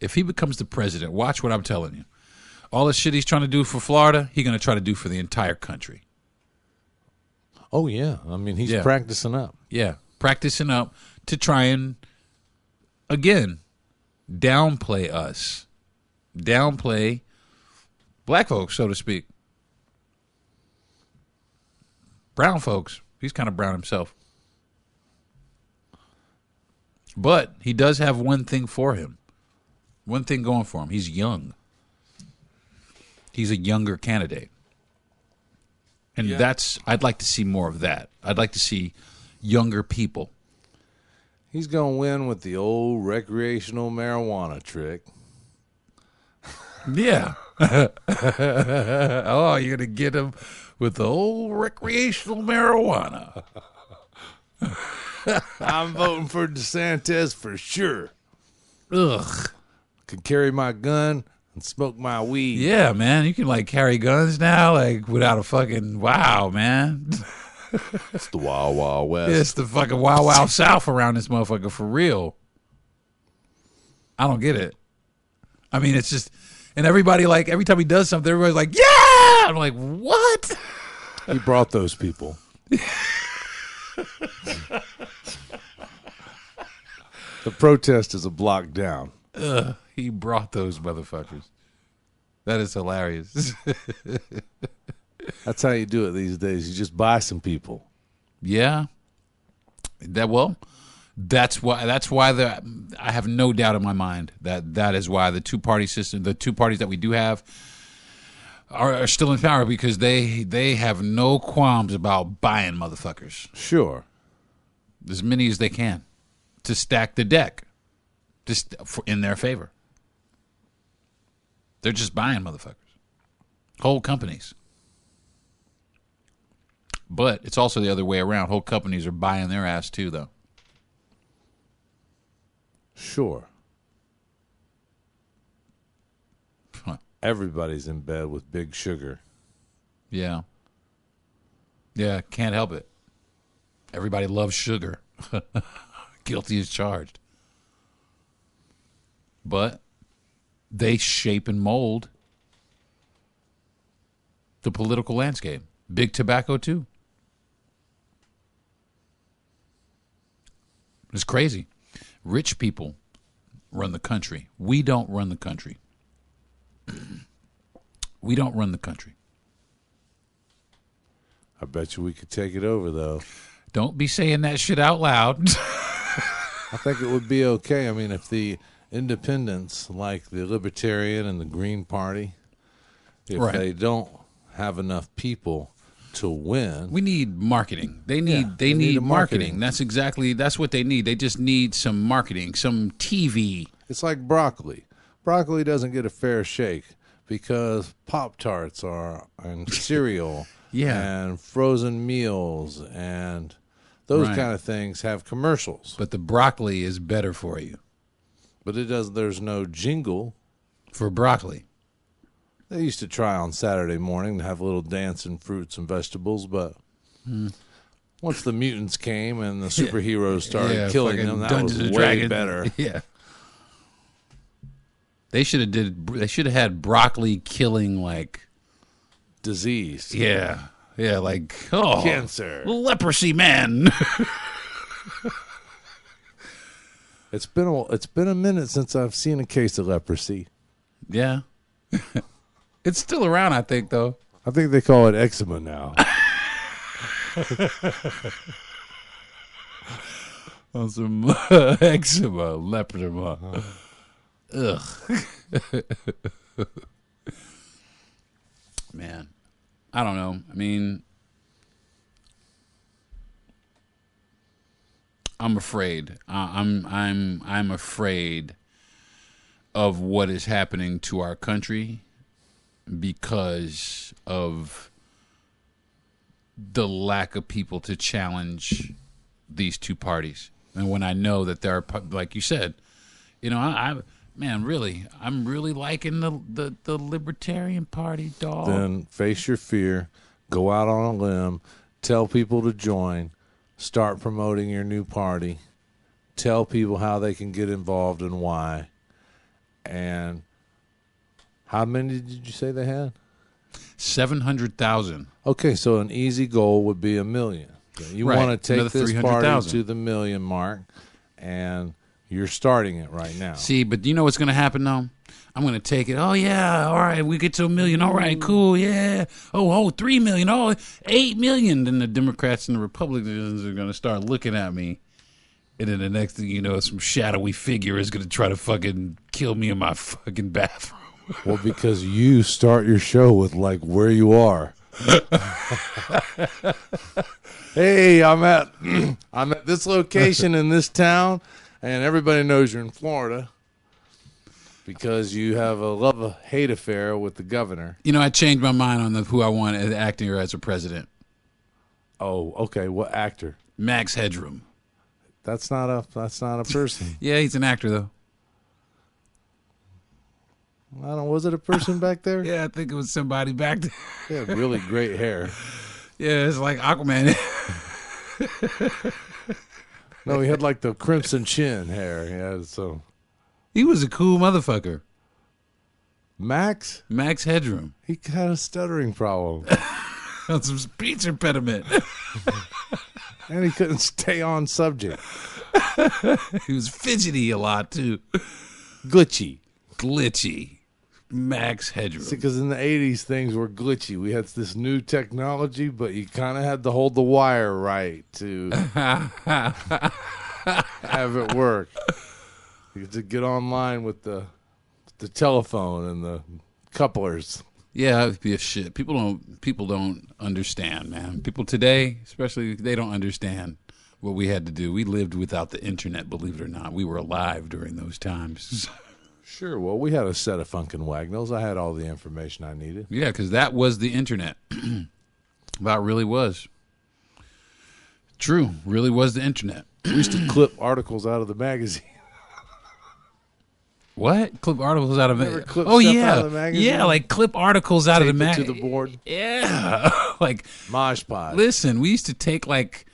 If he becomes the president, watch what I'm telling you. All the shit he's trying to do for Florida, he's going to try to do for the entire country. Oh, yeah. I mean, he's practicing up. Yeah, practicing up to try and, again, downplay us. Downplay black folks, so to speak. Brown folks. He's kind of brown himself. But he does have one thing for him. One thing going for him. He's young. He's a younger candidate. And I'd like to see more of that. I'd like to see younger people. He's going to win with the old recreational marijuana trick. Yeah. Oh, you're going to get him with the old recreational marijuana. I'm voting for DeSantis for sure. Ugh. Could carry my gun and smoke my weed. Yeah, man. You can, like, carry guns now, like, without a fucking wow, man. It's the Wild Wild West. It's the fucking Wild Wild South around this motherfucker, for real. I don't get it. I mean, it's just, and everybody, like, every time he does something, everybody's like, yeah! I'm like, what? He brought those people. The protest is a block down. He brought those motherfuckers. That is hilarious. That's how you do it these days. You just buy some people. Yeah. That's why I have no doubt in my mind that is why the two-party system, the two parties that we do have are still in power, because they have no qualms about buying motherfuckers. Sure. As many as they can to stack the deck just in their favor. They're just buying motherfuckers. Whole companies. But it's also the other way around. Whole companies are buying their ass too, though. Sure. Huh. Everybody's in bed with Big Sugar. Yeah. Yeah, can't help it. Everybody loves sugar. Guilty as charged. But they shape and mold the political landscape. Big tobacco, too. It's crazy. Rich people run the country. We don't run the country. We don't run the country. I bet you we could take it over, though. Don't be saying that shit out loud. I think it would be okay. I mean, if the independents, like the Libertarian and the Green Party, if Right. they don't have enough people to win, We need marketing. They need a marketing. That's what they need. They just need some marketing, some TV. it's like broccoli. Broccoli doesn't get a fair shake because Pop-Tarts are and cereal Yeah. and frozen meals and those Right. kind of things have commercials. But the broccoli is better for you. But there's no jingle. For broccoli. They used to try on Saturday morning to have a little dance in fruits and vegetables, but once the mutants came and the superheroes started killing fucking them, that Dungeons was and way Dragons. better. Yeah. They should have had broccoli killing like Disease. yeah, like Cancer. leprosy man. It's been a minute since I've seen a case of leprosy. Yeah. It's still around, I think, though. I think they call it eczema now. On some eczema, leopard. Ugh. Man, I don't know. I mean, I'm afraid. I'm afraid of what is happening to our country because of the lack of people to challenge these two parties. And when I know that there are, like you said, you know, I'm really liking the Libertarian Party, dog. Then face your fear, go out on a limb, tell people to join, start promoting your new party, tell people how they can get involved and why. And how many did you say they had? 700,000. Okay, so an easy goal would be 1 million. You Right. want to take Another this 300,000. party to the 1 million mark, and you're starting it right now. See, but you know what's going to happen, though? I'm going to take it. Oh, yeah. All right. We get to 1 million. All right. Cool. Yeah. Oh, 3 million. Oh, 8 million. Then the Democrats and the Republicans are going to start looking at me. And then the next thing you know, some shadowy figure is going to try to fucking kill me in my fucking bathroom. Well, because you start your show with, like, where you are. Hey, I'm at this location in this town, and everybody knows you're in Florida because you have a love-hate affair with the governor. You know, I changed my mind on who I want as acting or as a president. Oh, okay. What actor? Max Headroom. That's not a person. Yeah, he's an actor, though. I don't. Was it a person back there? Yeah, I think it was somebody back there. He had really great hair. Yeah, it's like Aquaman. No, he had like the crimson chin hair. He had so. He was a cool motherfucker. Max, Max Headroom. he had a stuttering problem, On some speech impediment. and he couldn't stay on subject. He was fidgety a lot, too. Glitchy. Glitchy. Max Headroom. Because in the 80s, things were glitchy. We had this new technology, but you kind of had to hold the wire right to have it work. You had to get online with the telephone and the couplers. Yeah, it'd be a shit. People don't understand, man. People today, especially, they don't understand what we had to do. We lived without the internet, believe it or not. We were alive during those times. Sure. Well, we had a set of Funkin' Wagnalls. I had all the information I needed. Yeah, because that was the internet. That really was. True. Really was the internet. We used to clip articles out of the magazine. What? Clip articles out of Never it? clip Oh stuff yeah, out of the magazine? yeah, like clip articles out of the Tape it to magazine the board. Yeah, like Mosh Pod. listen, we used to take like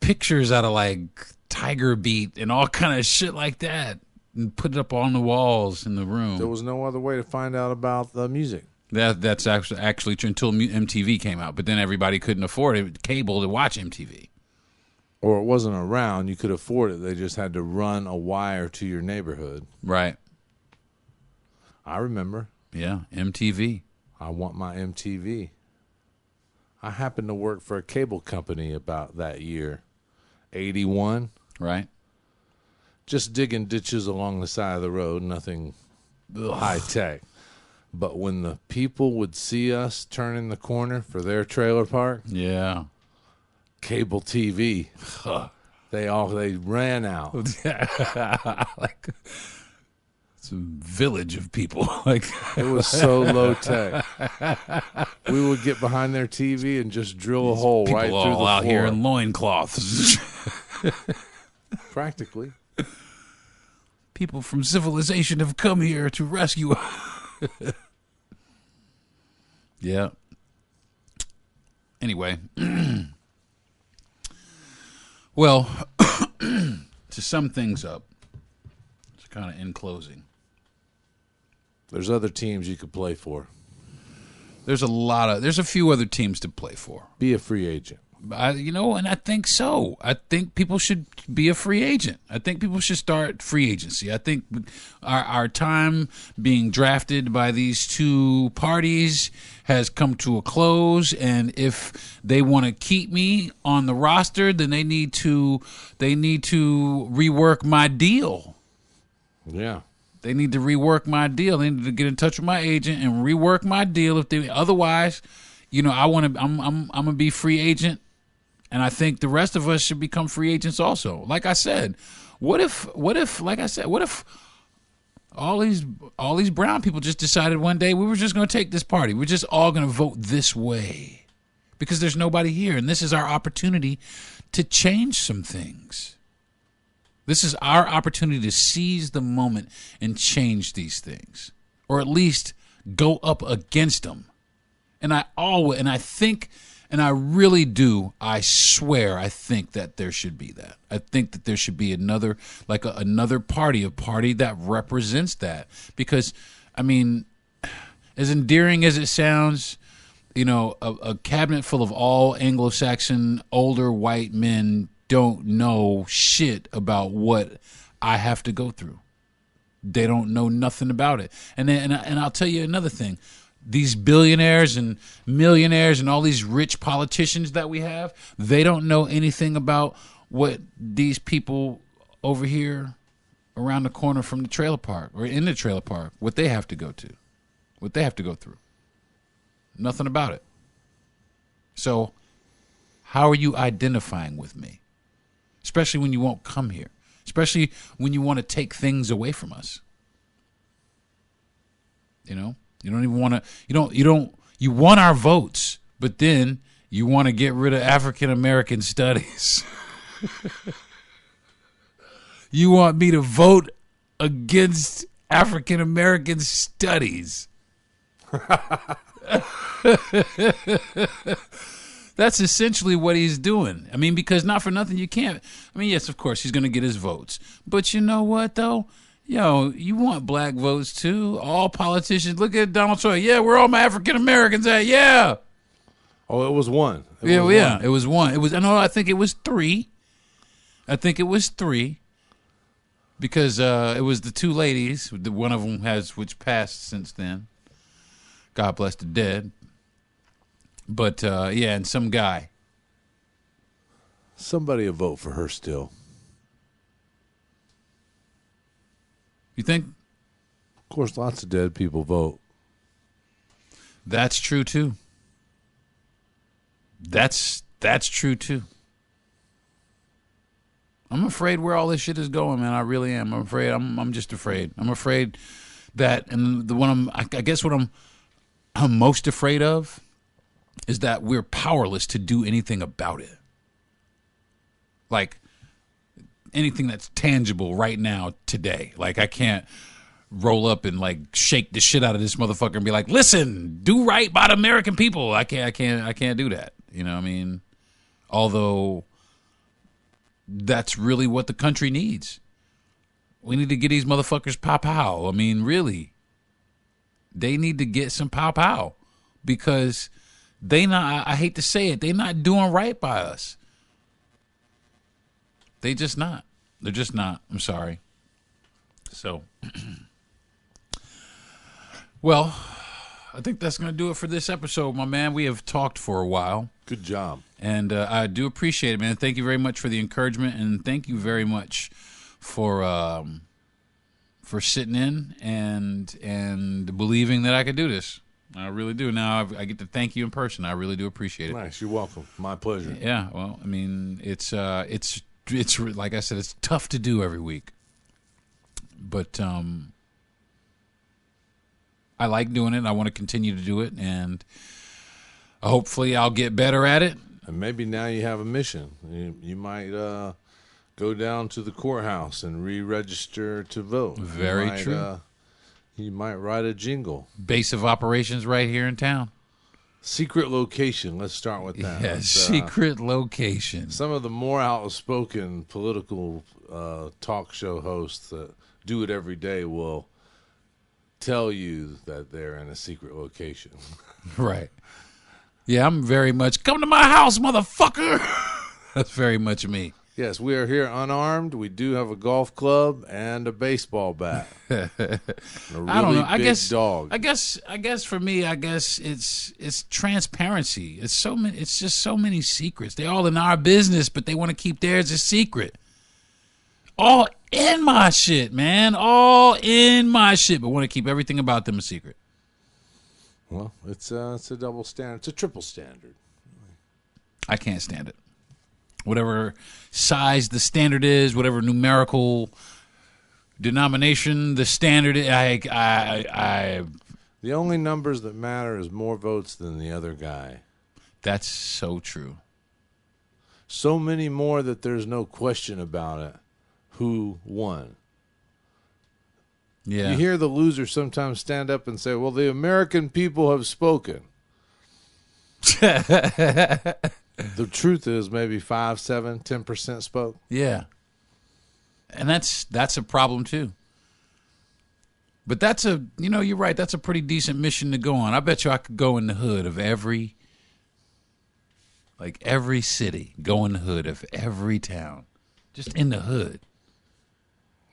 pictures out of like Tiger Beat and all kind of shit like that, and put it up on the walls in the room. There was no other way to find out about the music. That's actually true until MTV came out, but then everybody couldn't afford it, cable, to watch MTV. Or it wasn't around. You could afford it. They just had to run a wire to your neighborhood. Right. I remember. Yeah, MTV. I want my MTV. I happened to work for a cable company about that year. 81. Right. Just digging ditches along the side of the road. Nothing high tech. But when the people would see us turning the corner for their trailer park, Yeah. cable TV, they ran out. Like it's a village of people. Like It was so low tech. We would get behind their TV and just drill a hole people right all through the out floor. here in loincloths. Practically. People from civilization have come here to rescue us. Yeah. Anyway. Well, to sum things up, it's kind of in closing. There's other teams you could play for. There's a few other teams to play for. Be a free agent. And I think so. I think people should be a free agent. I think people should start free agency. I think our time being drafted by these two parties has come to a close, and if they want to keep me on the roster, then they need to rework my deal. Yeah. They need to rework my deal. They need to get in touch with my agent and rework my deal. Otherwise, I'm gonna be free agent. And I think the rest of us should become free agents also. Like I said, what if all these brown people just decided one day we were just going to take this party. We're just all going to vote this way because there's nobody here. And this is our opportunity to change some things. This is our opportunity to seize the moment and change these things, or at least go up against them. And I really do. I swear, I think that there should be that. I think that there should be another party, a party that represents that. Because, I mean, as endearing as it sounds, a cabinet full of all Anglo-Saxon, older white men don't know shit about what I have to go through. They don't know nothing about it. And I'll tell you another thing. These billionaires and millionaires and all these rich politicians that we have, they don't know anything about what these people over here around the corner from the trailer park or in the trailer park, what they have to go to, what they have to go through. Nothing about it. So how are you identifying with me? Especially when you won't come here. Especially when you want to take things away from us. You don't even want to, you want our votes, but then you want to get rid of African American studies. You want me to vote against African American studies. That's essentially what he's doing. I mean, because not for nothing, you can't. I mean, yes, of course, he's going to get his votes. But you know what, though? You want black votes too. All politicians. Look at Donald Trump. Yeah, where all my African Americans at? Yeah. Oh, it was one. It was one. I think it was three. Because it was the two ladies. One of them which passed since then. God bless the dead. But and some guy. Somebody will vote for her still. You think? Of course, lots of dead people vote. That's true too. That's true too. I'm afraid where all this shit is going, man. I really am. I'm afraid. I'm just afraid. I'm afraid that, and I guess what I'm most afraid of is that we're powerless to do anything about it. like anything that's tangible right now today. Like I can't roll up and like shake the shit out of this motherfucker and be like, listen, do right by the American people. I can't do that. You know what I mean? Although that's really what the country needs. We need to get these motherfuckers pow-pow. I mean, really. They need to get some pow-pow because I hate to say it, they not doing right by us. They just not. They're just not. I'm sorry. So, well, I think that's going to do it for this episode, my man. We have talked for a while. Good job. And I do appreciate it, man. Thank you very much for the encouragement, and thank you very much for sitting in and believing that I could do this. I really do. Now I get to thank you in person. I really do appreciate it. Nice. You're welcome. My pleasure. Yeah. Well, I mean, it's like I said, it's tough to do every week, but I like doing it. I want to continue to do it, and hopefully I'll get better at it. And maybe now you have a mission. You might go down to the courthouse and re-register to vote. Very true. You might write a jingle. Base of operations right here in town. Secret location. Let's start with that. Yeah, secret location. Some of the more outspoken political talk show hosts that do it every day will tell you that they're in a secret location. Right. Yeah, I'm very much, come to my house, motherfucker. That's very much me. Yes, we are here unarmed. We do have a golf club and a baseball bat. And a really I don't know. I big guess dog. I guess for me, it's transparency. It's just so many secrets. They all in our business, but they want to keep theirs a secret. All in my shit, man. All in my shit, but want to keep everything about them a secret. Well, it's a double standard. It's a triple standard. I can't stand it. Whatever size the standard is, whatever numerical denomination the standard is, I The only numbers that matter is more votes than the other guy. That's so true. So many more that there's no question about it. Who won? Yeah. You hear the loser sometimes stand up and say, well, the American people have spoken. The truth is maybe 5, 7, 10% spoke. Yeah. And that's a problem too. But you're right, that's a pretty decent mission to go on. I bet you I could go in the hood of every city, go in the hood of every town. Just in the hood.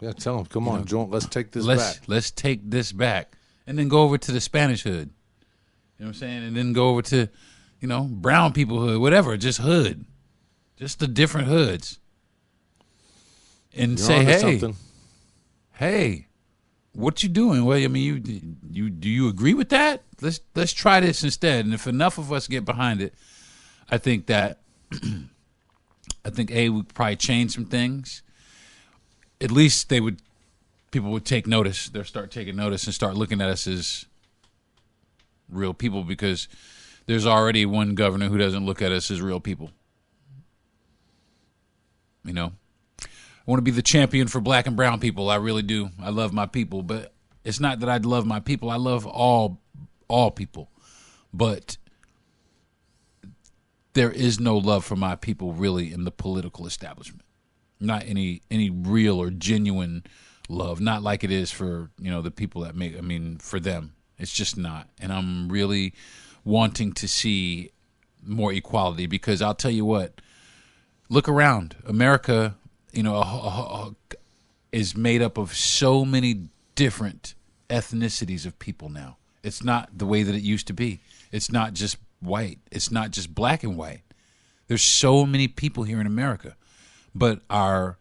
Yeah, tell them, come on, Joint, let's take this back. Let's take this back. And then go over to the Spanish hood. You know what I'm saying? And then go over to, brown people hood, whatever, just hood. Just the different hoods. And You're say, hey, what you doing? Well, I mean, you do you agree with that? Let's try this instead. And if enough of us get behind it, I think that we would probably change some things. At least people would take notice. They'll start taking notice and start looking at us as real people, because there's already one governor who doesn't look at us as real people. I want to be the champion for black and brown people. I really do. I love my people, but it's not that I love my people. I love all people. But there is no love for my people really in the political establishment. Not any real or genuine love. Not like it is for, the people that for them. It's just not. And I'm really wanting to see more equality, because I'll tell you what, look around. America, is made up of so many different ethnicities of people now. It's not the way that it used to be. It's not just white. It's not just black and white. There's so many people here in America, but the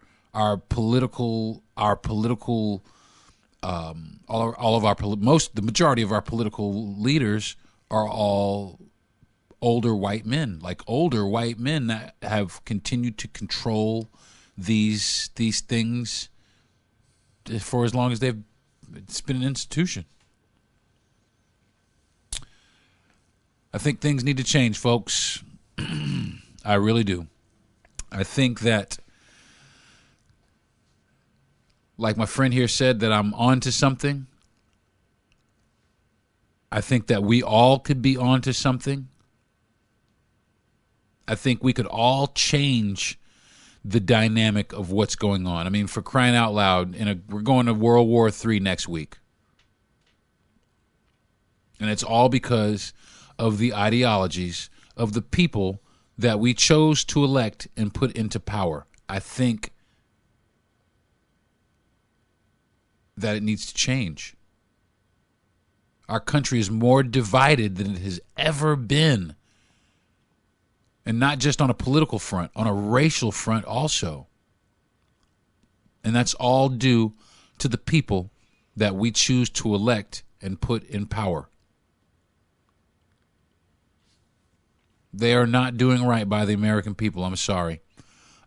majority of our political leaders are all older white men, that have continued to control these things for as long as it's been an institution. I think things need to change, folks. I really do. I think that like my friend here said, that I'm on to something. I think that we all could be on to something. I think we could all change the dynamic of what's going on. I mean, for crying out loud, we're going to World War III next week. And it's all because of the ideologies of the people that we chose to elect and put into power. I think that it needs to change. Our country is more divided than it has ever been. And not just on a political front, on a racial front also. And that's all due to the people that we choose to elect and put in power. They are not doing right by the American people. I'm sorry.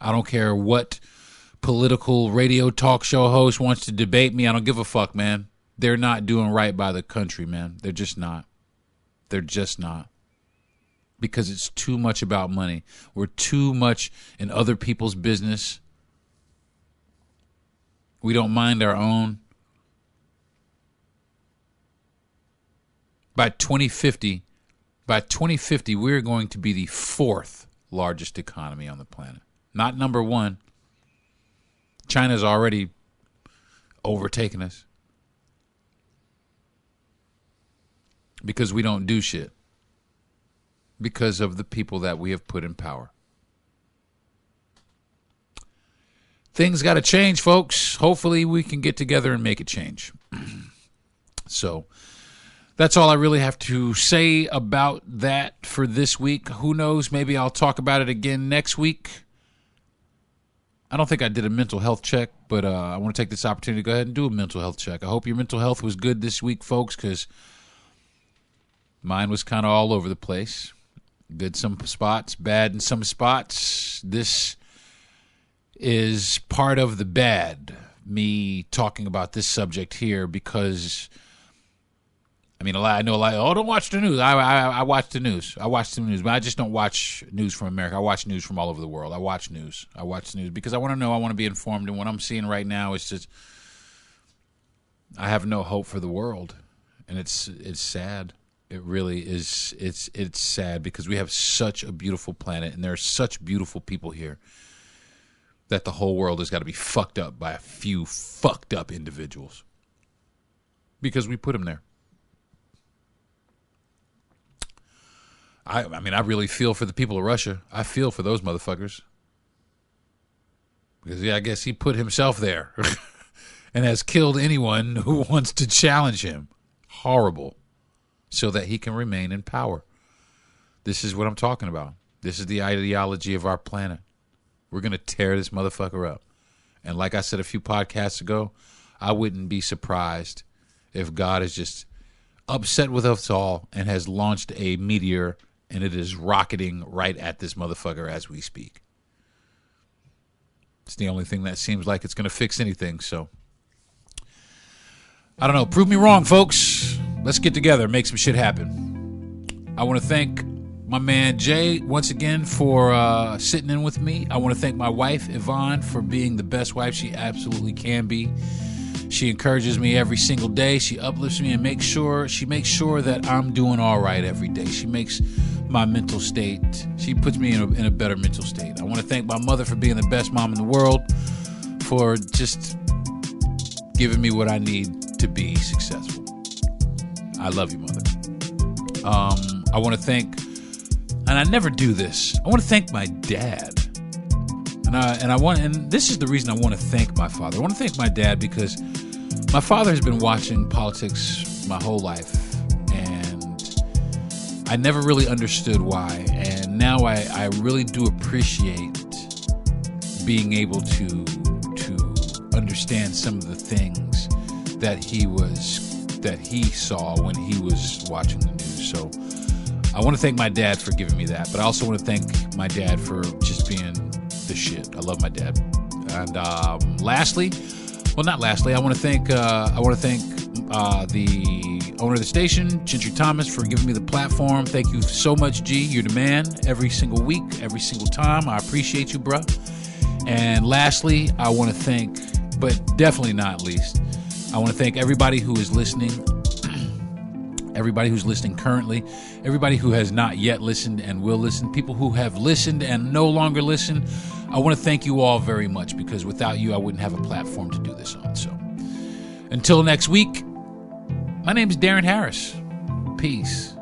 I don't care what political radio talk show host wants to debate me. I don't give a fuck, man. They're not doing right by the country, man. They're just not. They're just not. Because it's too much about money. We're too much in other people's business. We don't mind our own. By 2050, we're going to be the 4th largest economy on the planet. Not number 1. China's already overtaken us. Because we don't do shit. Because of the people that we have put in power. Things got to change, folks. Hopefully we can get together and make it change. So that's all I really have to say about that for this week. Who knows? Maybe I'll talk about it again next week. I don't think I did a mental health check, but I want to take this opportunity to go ahead and do a mental health check. I hope your mental health was good this week, folks, because mine was kind of all over the place. Good some spots, bad in some spots. This is part of the bad, me talking about this subject here, because, I mean, I know a lot, oh, don't watch the news. I watch the news. I watch the news, but I just don't watch news from America. I watch news from all over the world. I watch news. I watch news because I want to know, I want to be informed, and what I'm seeing right now is just, I have no hope for the world, and it's sad. It really is. It's sad because we have such a beautiful planet and there are such beautiful people here that the whole world has got to be fucked up by a few fucked up individuals because we put them there. I mean, I really feel for the people of Russia. I feel for those motherfuckers. Because, yeah, I guess he put himself there and has killed anyone who wants to challenge him. Horrible. So that he can remain in power. This is what I'm talking about. This is the ideology of our planet. We're going to tear this motherfucker up. And like I said a few podcasts ago, I wouldn't be surprised if God is just upset with us all and has launched a meteor and it is rocketing right at this motherfucker as we speak. It's the only thing that seems like it's going to fix anything, so I don't know. Prove me wrong, folks. Let's get together, make some shit happen. I want to thank my man Jay once again for sitting in with me. I want to thank my wife Yvonne for being the best wife she absolutely can be. She encourages me every single day. She uplifts me and makes sure that I'm doing all right every day. She makes my mental state. She puts me in a better mental state. I want to thank my mother for being the best mom in the world, for just giving me what I need to be successful. I love you, mother. I want to thank, and I never do this, I want to thank my dad. And this is the reason I want to thank my father. I want to thank my dad because my father has been watching politics my whole life, and I never really understood why. And now I really do appreciate being able to understand some of the things that he saw when he was watching the news. So I want to thank my dad for giving me that, but I also want to thank my dad for just being the shit. I love my dad. And lastly, I want to thank the owner of the station, Gentry Thomas, for giving me the platform. Thank you so much, G. You're the man every single week, every single time. I appreciate you, bruh. And lastly, I want to thank but definitely not least, I want to thank everybody who is listening, everybody who's listening currently, everybody who has not yet listened and will listen, people who have listened and no longer listen. I want to thank you all very much, because without you, I wouldn't have a platform to do this on. So until next week, my name is Deron Harris. Peace.